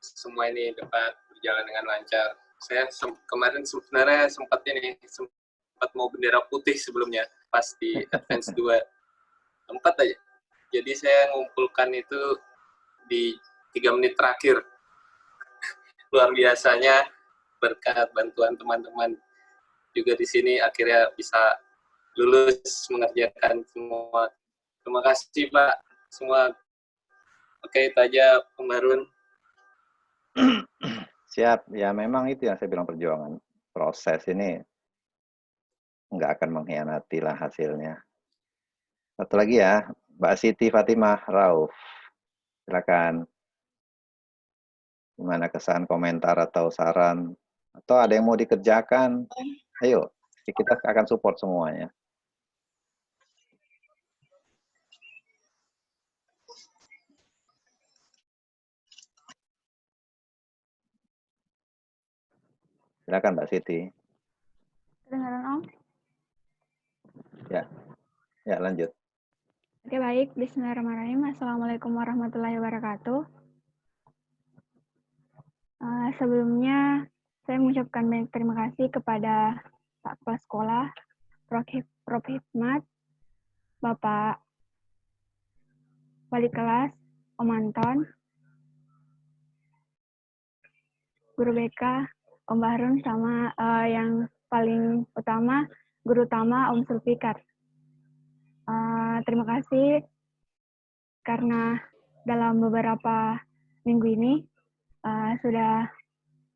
[SPEAKER 8] semua ini dapat berjalan dengan lancar. Saya kemarin sebenarnya sempat mau bendera putih sebelumnya, pas di Advance 2. 4 aja. Jadi saya ngumpulkan itu di 3 menit terakhir. Luar biasanya berkat bantuan teman-teman juga di sini akhirnya bisa lulus mengerjakan semua. Terima kasih Pak semua. Oke, itu aja Pak Harun.
[SPEAKER 2] Siap. Ya memang itu yang saya bilang, perjuangan. Proses ini nggak akan mengkhianati lah hasilnya. Satu lagi ya, Mbak Siti Fatimah Rauf. Silakan. Gimana kesan, komentar, atau saran? Atau ada yang mau dikerjakan? Ayo, kita akan support semuanya. Silakan Mbak Siti.
[SPEAKER 6] Kedengaran Om?
[SPEAKER 2] Ya lanjut.
[SPEAKER 6] Oke, baik. Bismillahirrahmanirrahim. Assalamualaikum warahmatullahi wabarakatuh. Sebelumnya, saya mengucapkan banyak terima kasih kepada Pak Kepala Sekolah, Prof. Hikmat, Bapak Wali Kelas, Om Anton, Guru BK, Om Bahrun, sama yang paling utama, Guru utama Om Sulfikar. Terima kasih karena dalam beberapa minggu ini sudah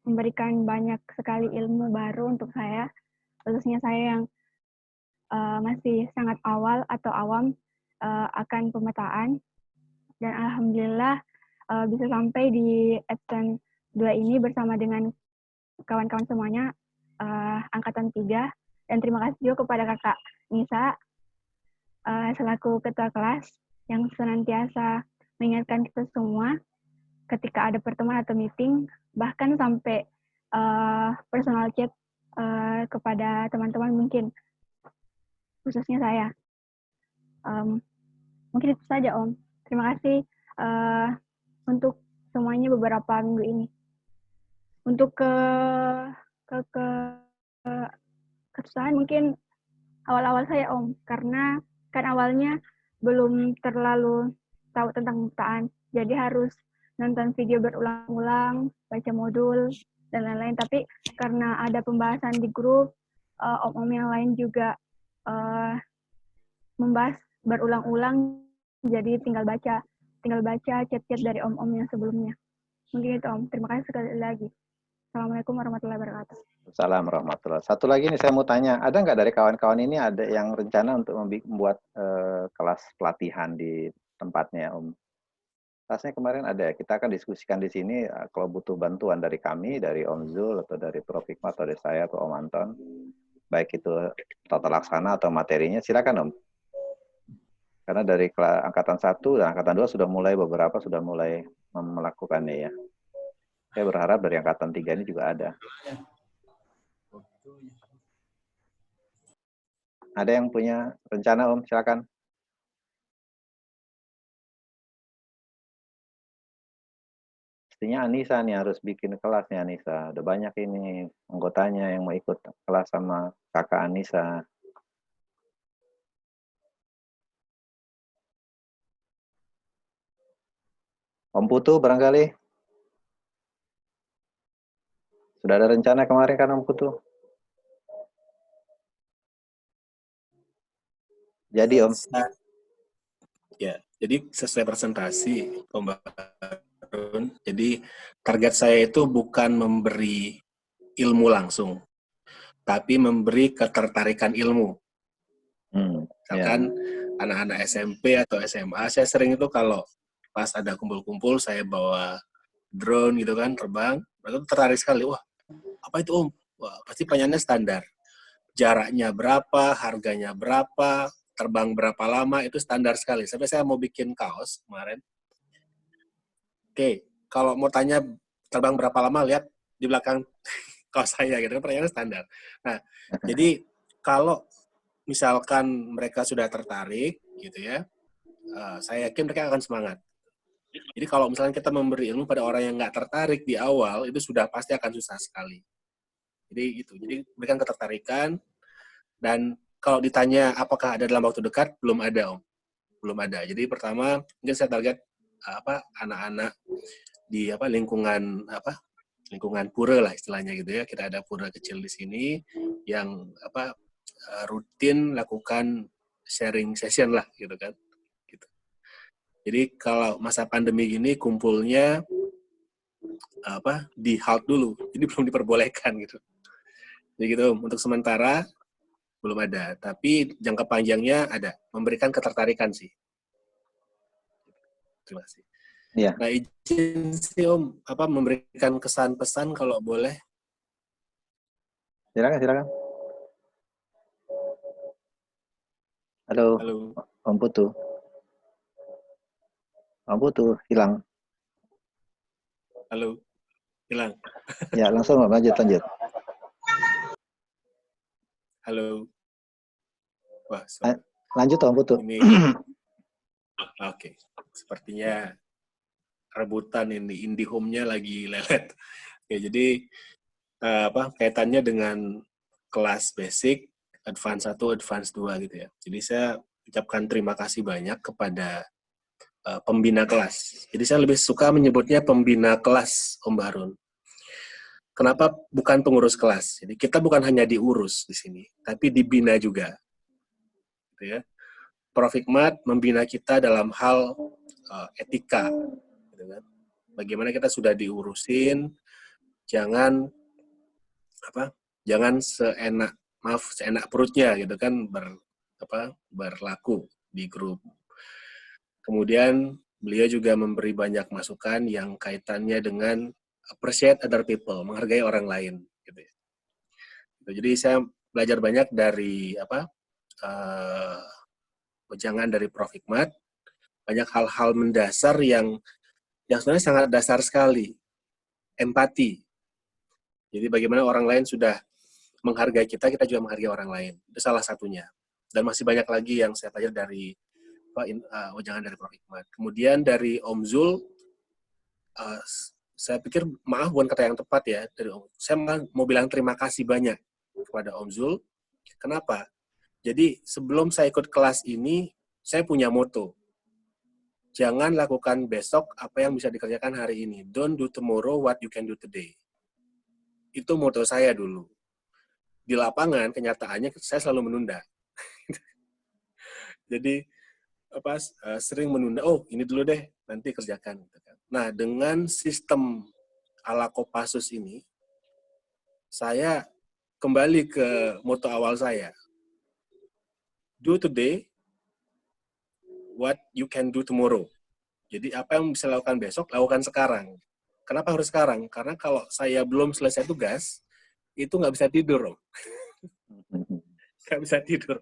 [SPEAKER 6] memberikan banyak sekali ilmu baru untuk saya, khususnya saya yang masih sangat awal atau awam akan pemetaan. Dan alhamdulillah bisa sampai di Advance 2 ini bersama dengan kawan-kawan semuanya angkatan 3. Dan terima kasih juga kepada Kakak Nisa selaku ketua kelas yang senantiasa mengingatkan kita semua ketika ada pertemuan atau meeting, bahkan sampai personal chat kepada teman-teman mungkin, khususnya saya. Mungkin itu saja Om. Terima kasih untuk semuanya beberapa minggu ini. Untuk kesusahan mungkin awal-awal saya Om, karena kan awalnya belum terlalu tahu tentang pembukaan, jadi harus nonton video berulang-ulang, baca modul, dan lain-lain. Tapi karena ada pembahasan di grup, om-om yang lain juga membahas berulang-ulang, jadi tinggal baca chat-chat dari om-om yang sebelumnya. Mungkin itu Om. Terima kasih sekali lagi. Assalamualaikum warahmatullahi wabarakatuh.
[SPEAKER 2] Assalamualaikum warahmatullahi wabarakatuh. Satu lagi nih saya mau tanya, ada nggak dari kawan-kawan ini ada yang rencana untuk membuat kelas pelatihan di tempatnya Om? Rasanya kemarin ada, kita akan diskusikan di sini kalau butuh bantuan dari kami, dari Om Zul, atau dari Prof. Hikmat, atau dari saya, atau Om Anton, baik itu tata laksana atau materinya, silakan Om. Karena dari angkatan 1 dan angkatan 2 sudah mulai, beberapa sudah mulai melakukannya ya. Saya berharap dari angkatan 3 ini juga ada. Ada yang punya rencana Om, silakan. Pastinya Anissa nih harus bikin kelas nih Anissa. Udah banyak ini anggotanya yang mau ikut kelas sama kakak Anissa. Om Putu barangkali. Sudah ada rencana kemarin kan Om Putu? Jadi Om.
[SPEAKER 9] Ya, jadi sesuai presentasi Om Barun. Jadi target saya itu bukan memberi ilmu langsung, tapi memberi ketertarikan ilmu. Misalkan anak-anak SMP atau SMA, saya sering itu kalau pas ada kumpul-kumpul, saya bawa drone gitu kan, terbang, mereka tuh tertarik sekali. Wah, apa itu Om? Wah, pasti pertanyaannya standar. Jaraknya berapa, harganya berapa, terbang berapa lama, itu standar sekali. Sampai saya mau bikin kaos kemarin. Oke, kalau mau tanya terbang berapa lama, lihat di belakang kaos saya gitu kan, pertanyaannya standar. Nah, jadi kalau misalkan mereka sudah tertarik gitu ya, saya yakin mereka akan semangat. Jadi kalau misalnya kita memberi ilmu pada orang yang nggak tertarik di awal, itu sudah pasti akan susah sekali. Jadi itu, jadi berikan ketertarikan. Dan kalau ditanya apakah ada dalam waktu dekat, belum ada Om, belum ada. Jadi pertama mungkin saya target anak-anak di lingkungan pura lah istilahnya gitu ya. Kita ada pura kecil di sini yang rutin lakukan sharing session lah gitu kan. Gitu. Jadi kalau masa pandemi gini kumpulnya di halt dulu, jadi belum diperbolehkan gitu. Jadi gitu untuk sementara belum ada, tapi jangka panjangnya ada, memberikan ketertarikan sih. Terima kasih.
[SPEAKER 2] Ya.
[SPEAKER 9] Nah, izin sih Om, memberikan kesan pesan kalau boleh.
[SPEAKER 2] Silakan. Halo. Om Putu. Om Putu, hilang.
[SPEAKER 9] Halo, hilang.
[SPEAKER 2] Ya, langsung lanjut.
[SPEAKER 9] Halo. Wah,
[SPEAKER 2] lanjut Om Putu.
[SPEAKER 9] Oke. Sepertinya rebutan ini IndiHome-nya lagi lelet. Oke, jadi kaitannya dengan kelas basic, advance 1, advance 2 gitu ya. Jadi saya ucapkan terima kasih banyak kepada pembina kelas. Jadi saya lebih suka menyebutnya pembina kelas Om Barun. Kenapa bukan pengurus kelas? Jadi kita bukan hanya diurus di sini, tapi dibina juga. Gitu ya. Prof. Hikmat membina kita dalam hal etika. Gitu kan. Bagaimana kita sudah diurusin, jangan seenak perutnya gitu kan berlaku di grup. Kemudian beliau juga memberi banyak masukan yang kaitannya dengan appreciate other people, menghargai orang lain gitu ya. Jadi saya belajar banyak dari wejangan dari Prof. Hikmat banyak hal-hal mendasar yang sebenarnya sangat dasar sekali. Empati. Jadi bagaimana orang lain sudah menghargai kita, kita juga menghargai orang lain. Itu salah satunya. Dan masih banyak lagi yang saya pelajari dari jangan dari Prof. Hikmat. Kemudian dari Om Zul, saya pikir maaf bukan kata yang tepat ya. Saya mau bilang terima kasih banyak kepada Om Zul. Kenapa? Jadi sebelum saya ikut kelas ini, saya punya moto. Jangan lakukan besok apa yang bisa dikerjakan hari ini. Don't do tomorrow what you can do today. Itu moto saya dulu. Di lapangan, kenyataannya saya selalu menunda. Jadi sering menunda, oh ini dulu deh, nanti kerjakan. Nah, dengan sistem ala Kopassus ini, saya kembali ke moto awal saya. Do today what you can do tomorrow. Jadi apa yang bisa lakukan besok, lakukan sekarang. Kenapa harus sekarang? Karena kalau saya belum selesai tugas, itu nggak bisa tidur, Om. Nggak bisa tidur.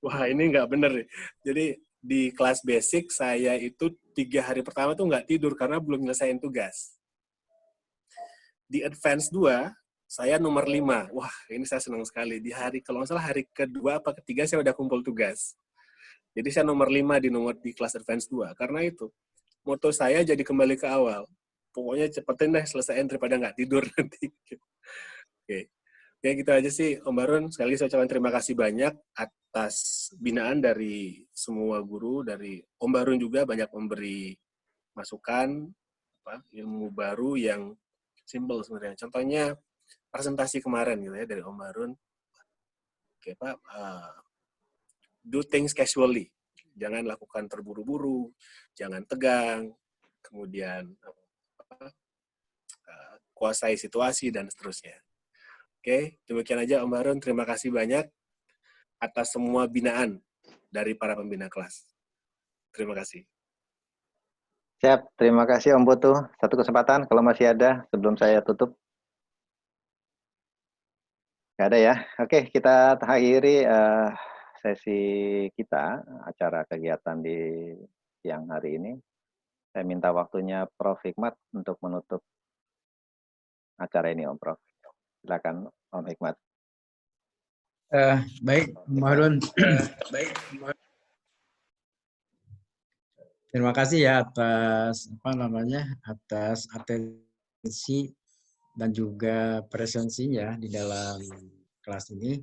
[SPEAKER 9] Wah, ini nggak bener. Jadi di kelas basic, saya itu 3 hari pertama tuh nggak tidur karena belum nyelesain tugas. Di advance 2, saya nomor 5. Wah, ini saya senang sekali. Di kalau nggak salah hari kedua apa ketiga, saya udah kumpul tugas. Jadi saya nomor 5 di kelas advance 2. Karena itu, moto saya jadi kembali ke awal. Pokoknya cepetin deh selesaiin daripada nggak tidur nanti. Oke. Ya gitu aja sih, Om Barun. Sekali lagi saya ucapkan terima kasih banyak atas binaan dari semua guru, dari Om Barun juga banyak memberi masukan, ilmu baru yang simple sebenarnya. Contohnya presentasi kemarin gitu ya dari Om Barun. Oke, Pak, do things casually. Jangan lakukan terburu-buru, jangan tegang, kemudian kuasai situasi dan seterusnya. Oke, demikian aja Om Barun. Terima kasih banyak atas semua binaan dari para pembina kelas. Terima kasih.
[SPEAKER 2] Siap, terima kasih Om Putu. Satu kesempatan kalau masih ada sebelum saya tutup. Nggak ada ya? Oke, kita akhiri sesi kita, acara kegiatan di siang hari ini. Saya minta waktunya Prof. Hikmat untuk menutup acara ini, Om Prof. Silakan, Om Hikmat.
[SPEAKER 1] Baik, Om Harun. Terima kasih ya atas atas atensi dan juga presensinya di dalam kelas ini.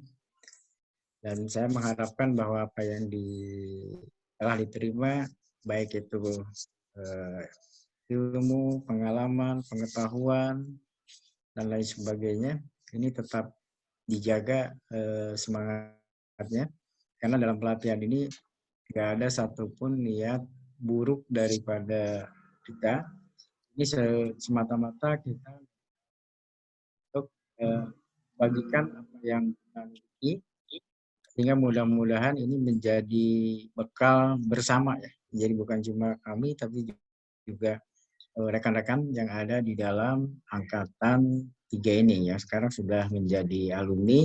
[SPEAKER 1] Dan saya mengharapkan bahwa apa yang telah diterima, baik itu ilmu, pengalaman, pengetahuan, dan lain sebagainya, ini tetap dijaga semangatnya. Karena dalam pelatihan ini tidak ada satupun niat buruk daripada kita. Ini semata-mata kita untuk bagikan apa yang kita miliki, sehingga mudah-mudahan ini menjadi bekal bersama ya. Jadi bukan cuma kami, tapi juga rekan-rekan yang ada di dalam angkatan 3 ini ya. Sekarang sudah menjadi alumni.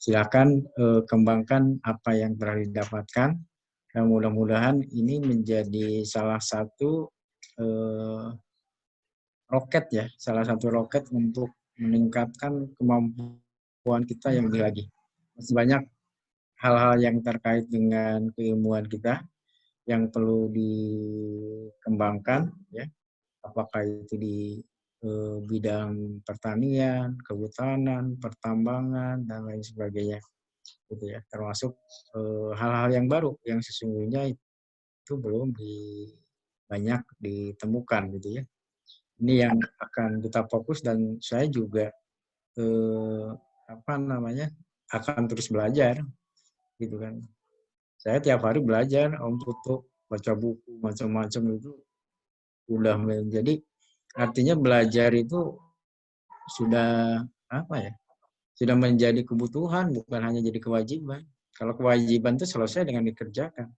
[SPEAKER 1] Silakan kembangkan apa yang telah didapatkan. Dan mudah-mudahan ini menjadi salah satu roket ya, salah satu roket untuk meningkatkan kemampuan kita yang lebih lagi. Masih banyak hal-hal yang terkait dengan keilmuan kita yang perlu dikembangkan ya, apakah itu di bidang pertanian, kehutanan, pertambangan, dan lain sebagainya. Gitu ya, termasuk hal-hal yang baru yang sesungguhnya itu belum banyak ditemukan gitu ya. Ini yang akan kita fokus, dan saya juga akan terus belajar gitu kan. Saya tiap hari belajar untuk baca buku macam-macam, itu udah menjadi, artinya belajar itu sudah sudah menjadi kebutuhan, bukan hanya jadi kewajiban. Kalau kewajiban itu selesai dengan dikerjakan.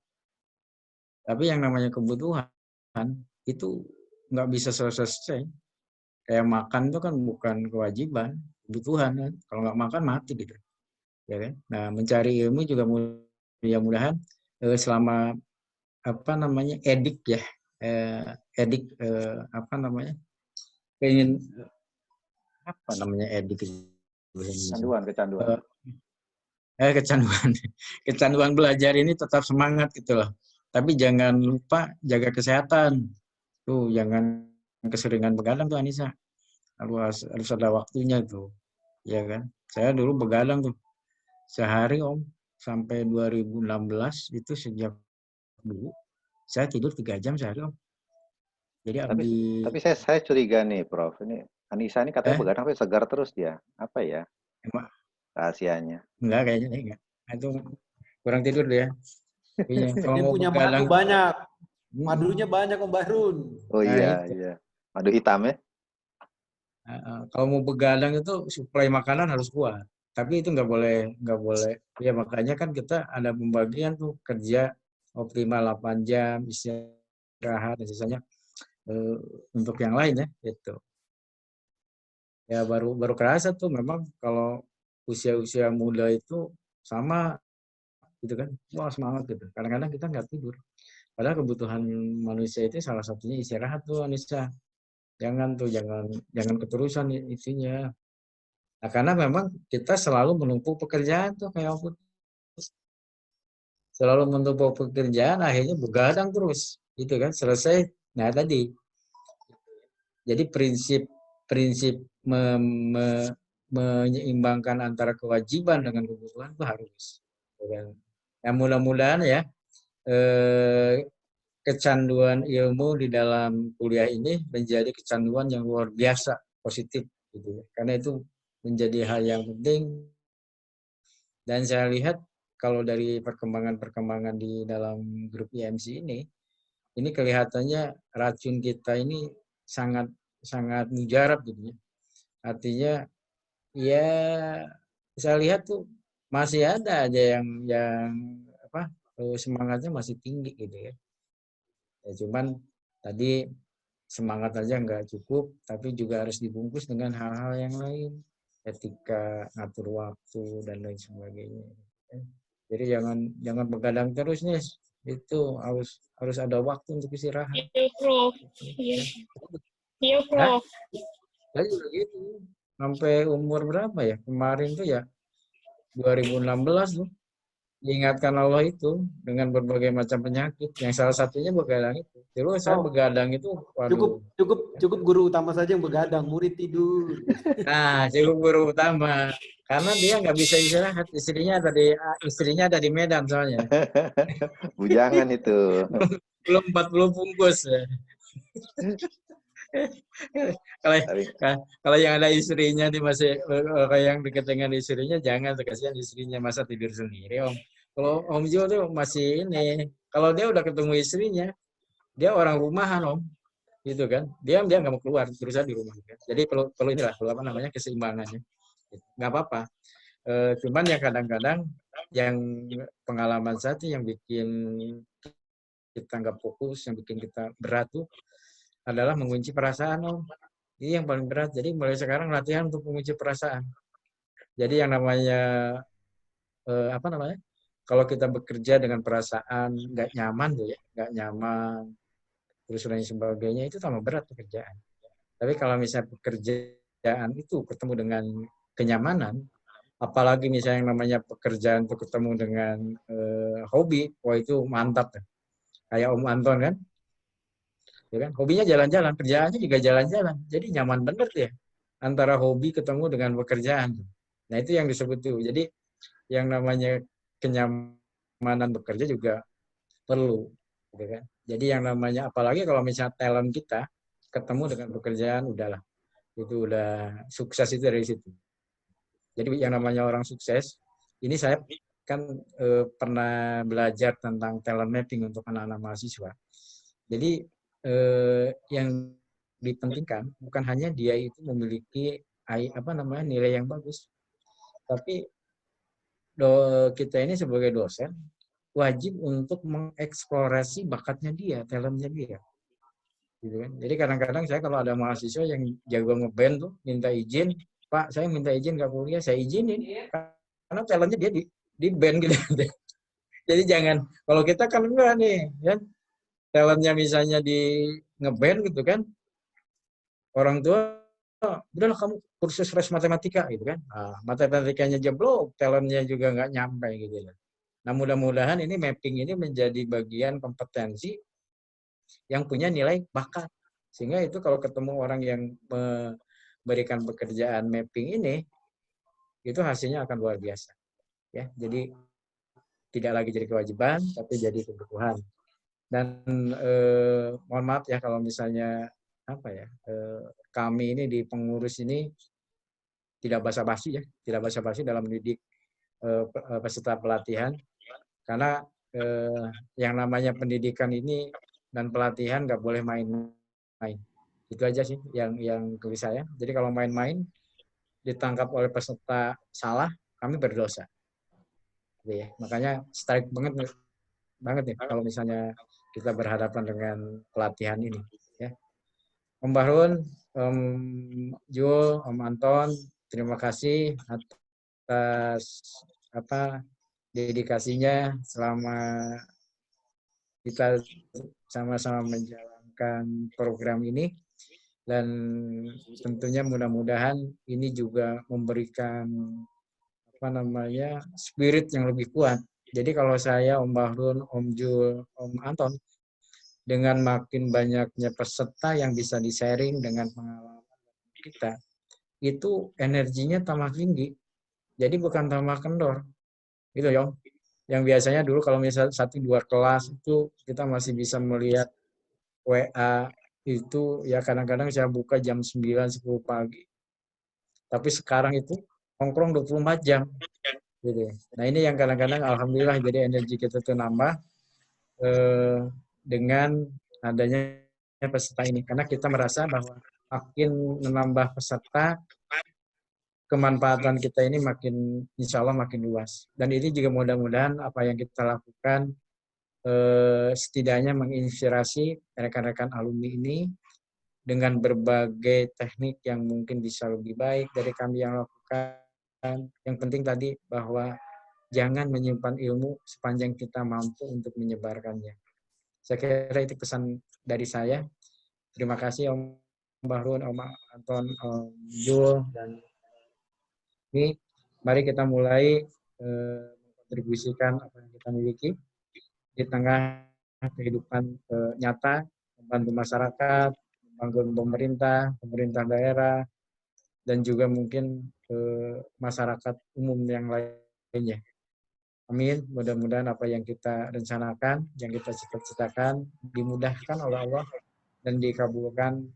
[SPEAKER 1] Tapi yang namanya kebutuhan itu nggak bisa selesai. Kayak makan itu kan bukan kewajiban, kebutuhan kan. Kalau nggak makan mati gitu. Ya kan? Nah, mencari ilmu juga mudah-mudahan selama apa namanya edik ya, edik apa namanya, pengen apa namanya edik
[SPEAKER 2] Kecanduan.
[SPEAKER 1] Kecanduan kecanduan belajar ini tetap semangat gitu loh. Tapi jangan lupa jaga kesehatan. Tuh, jangan keseringan begadang tuh Anissa. Harus ada waktunya tuh. Ya kan? Saya dulu begadang tuh. Sehari Om, sampai 2016 itu sejak dulu saya tidur 3 jam sehari Om. Jadi
[SPEAKER 2] tapi saya curiga nih Prof. Ini Anissa ini katanya begadang tapi segar terus dia. Apa ya?
[SPEAKER 1] Emang
[SPEAKER 2] rahasianya?
[SPEAKER 1] Enggak, kayaknya enggak. Itu kurang tidur dia. Iya,
[SPEAKER 3] Dia punya madu banyak. Madunya banyak Om Bahrun.
[SPEAKER 2] Oh iya, iya. Madu hitam ya?
[SPEAKER 1] Kalau mau begadang itu suplai makanan harus kuat. Tapi itu nggak boleh. Ya makanya kan kita ada pembagian tuh, kerja optimal 8 jam, istirahat dan sisanya untuk yang lain ya, gitu. Ya baru kerasa tuh memang kalau usia muda itu sama gitu kan, wah semangat gitu. Kadang-kadang kita nggak tidur. Padahal kebutuhan manusia itu salah satunya istirahat tuh Anissa. Jangan keterusan isinya. Nah, karena memang kita selalu menumpuk pekerjaan tuh kayak aku. Selalu menumpuk pekerjaan, akhirnya begadang terus. Gitu kan, selesai. Nah tadi. Jadi prinsip menyeimbangkan antara kewajiban dengan kebutuhan itu harus. Ya mudah-mudahan ya kecanduan ilmu di dalam kuliah ini menjadi kecanduan yang luar biasa positif gitu ya. Karena itu menjadi hal yang penting, dan saya lihat kalau dari perkembangan di dalam grup IMC ini kelihatannya racun kita ini sangat mujarab gitu ya. Artinya ya saya lihat tuh masih ada aja yang apa semangatnya masih tinggi gitu ya. Ya cuman tadi semangat aja nggak cukup, tapi juga harus dibungkus dengan hal-hal yang lain, etika, ngatur waktu dan lain sebagainya. Jadi jangan begadang terus nih, itu harus ada waktu untuk istirahat.
[SPEAKER 6] Iya Prof. Iya Prof.
[SPEAKER 1] Saya juga gitu. Sampai umur berapa ya? Kemarin tuh ya 2016 tuh. Diingatkan Allah itu dengan berbagai macam penyakit, yang salah satunya begadang itu. Terus saya begadang itu, waduh.
[SPEAKER 3] Cukup guru utama saja yang begadang, murid tidur.
[SPEAKER 1] Nah, cukup guru utama, karena dia nggak bisa istirahat, istrinya ada di Medan soalnya.
[SPEAKER 2] Bujangan itu.
[SPEAKER 1] Belum 40 bungkus. Ya. Kalau yang ada istrinya yang dekat dengan istrinya, jangan, kasihan istrinya, masa tidur sendiri Om. Kalau Om Jo tuh masih ini, kalau dia udah ketemu istrinya, dia orang rumahan Om, gitu kan, dia nggak mau keluar, berusaha di rumah kan? Jadi perlu apa namanya, keseimbangannya, nggak apa-apa. Cuman ya kadang-kadang yang pengalaman saya tuh yang bikin kita nggak fokus, yang bikin kita berat tuh adalah mengunci perasaan Om. Ini yang paling berat. Jadi mulai sekarang latihan untuk mengunci perasaan. Jadi yang namanya apa namanya? Kalau kita bekerja dengan perasaan nggak nyaman tuh ya, nggak nyaman, terus lain sebagainya, itu tambah berat pekerjaan. Tapi kalau misalnya pekerjaan itu ketemu dengan kenyamanan, apalagi misalnya yang namanya pekerjaan itu ketemu dengan hobi, wah itu mantap. Kayak Om Anton kan, ya kan, hobinya jalan-jalan, kerjaannya juga jalan-jalan, jadi nyaman bener ya antara hobi ketemu dengan pekerjaan. Nah itu yang disebut tuh. Jadi yang namanya kenyamanan bekerja juga perlu, gitu kan. Jadi yang namanya, apalagi kalau misalnya talent kita ketemu dengan pekerjaan, udahlah, itu udah sukses itu dari situ. Jadi yang namanya orang sukses, ini saya kan pernah belajar tentang talent mapping untuk anak-anak mahasiswa. Jadi yang dipentingkan bukan hanya dia itu memiliki nilai yang bagus, tapi kita ini sebagai dosen wajib untuk mengeksplorasi bakatnya dia, talentnya dia, gitu kan. Jadi kadang-kadang saya kalau ada mahasiswa yang jago ngeband tuh minta izin, Pak saya minta izin nggak kuliah, saya izinin karena talentnya dia di band gitu. Jadi jangan, kalau kita kan enggak nih, kan talentnya misalnya di ngeband gitu kan, orang tua, udahlah kamu kursus les matematika gitu kan. Matematikanya jeblok, talentnya juga nggak nyampe gitu. Nah mudah-mudahan ini mapping ini menjadi bagian kompetensi yang punya nilai bakat. Sehingga itu kalau ketemu orang yang memberikan pekerjaan mapping ini, itu hasilnya akan luar biasa. Ya, jadi tidak lagi jadi kewajiban, tapi jadi kebutuhan. Dan mohon maaf ya kalau misalnya kami ini di pengurus ini tidak basa-basi ya, tidak basa-basi dalam mendidik peserta pelatihan, karena yang namanya pendidikan ini dan pelatihan nggak boleh main-main. Itu aja sih yang tulis saya. Jadi kalau main-main ditangkap oleh peserta salah, kami berdosa. Gitu ya. Makanya strike banget nih kalau misalnya kita berhadapan dengan pelatihan ini. Ya. Om Bahrun, Om Jul, Om Anton, terima kasih atas dedikasinya selama kita sama-sama menjalankan program ini, dan tentunya mudah-mudahan ini juga memberikan spirit yang lebih kuat. Jadi kalau saya, Om Bahrun, Om Jul, Om Anton, dengan makin banyaknya peserta yang bisa di-sharing dengan pengalaman kita, itu energinya tambah tinggi. Jadi bukan tambah kendor. Gitu ya. Yang biasanya dulu kalau misalnya 1-2 kelas itu kita masih bisa melihat WA itu ya kadang-kadang saya buka jam 9-10 pagi. Tapi sekarang itu nongkrong 24 jam. Gitu. Nah ini yang kadang-kadang alhamdulillah jadi energi kita tuh nambah dengan adanya peserta ini. Karena kita merasa bahwa makin menambah peserta, kemanfaatan kita ini makin, insya Allah makin luas. Dan ini juga mudah-mudahan apa yang kita lakukan setidaknya menginspirasi rekan-rekan alumni ini dengan berbagai teknik yang mungkin bisa lebih baik dari kami yang lakukan. Yang penting tadi bahwa jangan menyimpan ilmu sepanjang kita mampu untuk menyebarkannya. Saya kira itu pesan dari saya. Terima kasih Om Bahrun, Om Anton, Om Jul, dan ini mari kita mulai kontribusikan apa yang kita miliki di tengah kehidupan nyata, membantu masyarakat, membantu pemerintah daerah, dan juga mungkin masyarakat umum yang lainnya. Amin. Mudah-mudahan apa yang kita rencanakan, yang kita cita-citakan, dimudahkan oleh Allah dan dikabulkan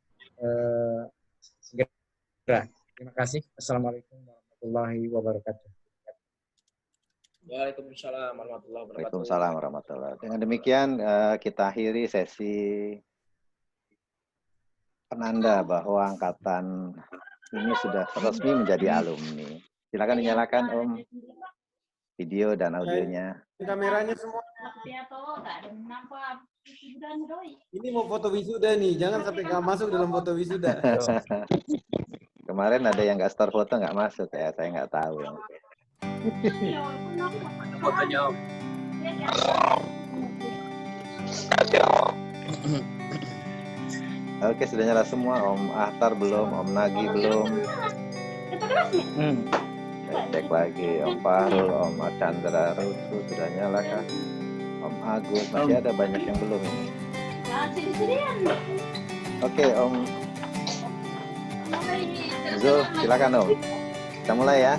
[SPEAKER 1] segera. Terima kasih. Assalamualaikum warahmatullahi wabarakatuh.
[SPEAKER 5] Waalaikumsalam warahmatullahi wabarakatuh.
[SPEAKER 2] Waalaikumsalam warahmatullahi wabarakatuh. Dengan demikian kita akhiri sesi penanda bahwa angkatan ini sudah resmi menjadi alumni. Silakan dinyalakan Om video dan audionya.
[SPEAKER 3] Kameranya semua. Ini mau foto wisuda nih, jangan sampai nggak masuk dalam foto wisuda.
[SPEAKER 2] Kemarin ada yang nggak store foto nggak masuk ya, saya nggak tahu.
[SPEAKER 8] Fotonya Om.
[SPEAKER 2] Oke, sudah nyala semua. Om Ahtar belum, Om Nagi belum. Cek lagi, Om Fahrul, Om Chandra Rusu sudah nyala kan? Om Agus, masih ada banyak yang belum ini. Oke, Om Zul, silakan Om. Kita mulai ya.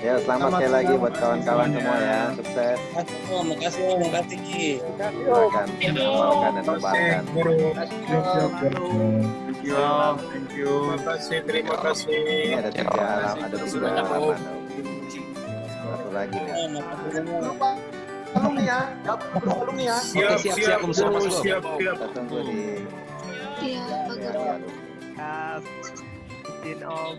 [SPEAKER 2] Ya, selamat sekali lagi buat kawan-kawan semua ya. Sukses.
[SPEAKER 10] Makasih Om, makasih.
[SPEAKER 2] Silakan amalkan dan sebarkan.
[SPEAKER 8] Thank you. Terima kasih.
[SPEAKER 2] Ini ada 3 halaman, ada 3 halaman. Satu lagi nih.
[SPEAKER 3] Alumni ya, alumni ya.
[SPEAKER 10] Siap.
[SPEAKER 8] Siap.
[SPEAKER 2] Kita tunggu di.
[SPEAKER 6] Iya, bagus.
[SPEAKER 7] Izin Om.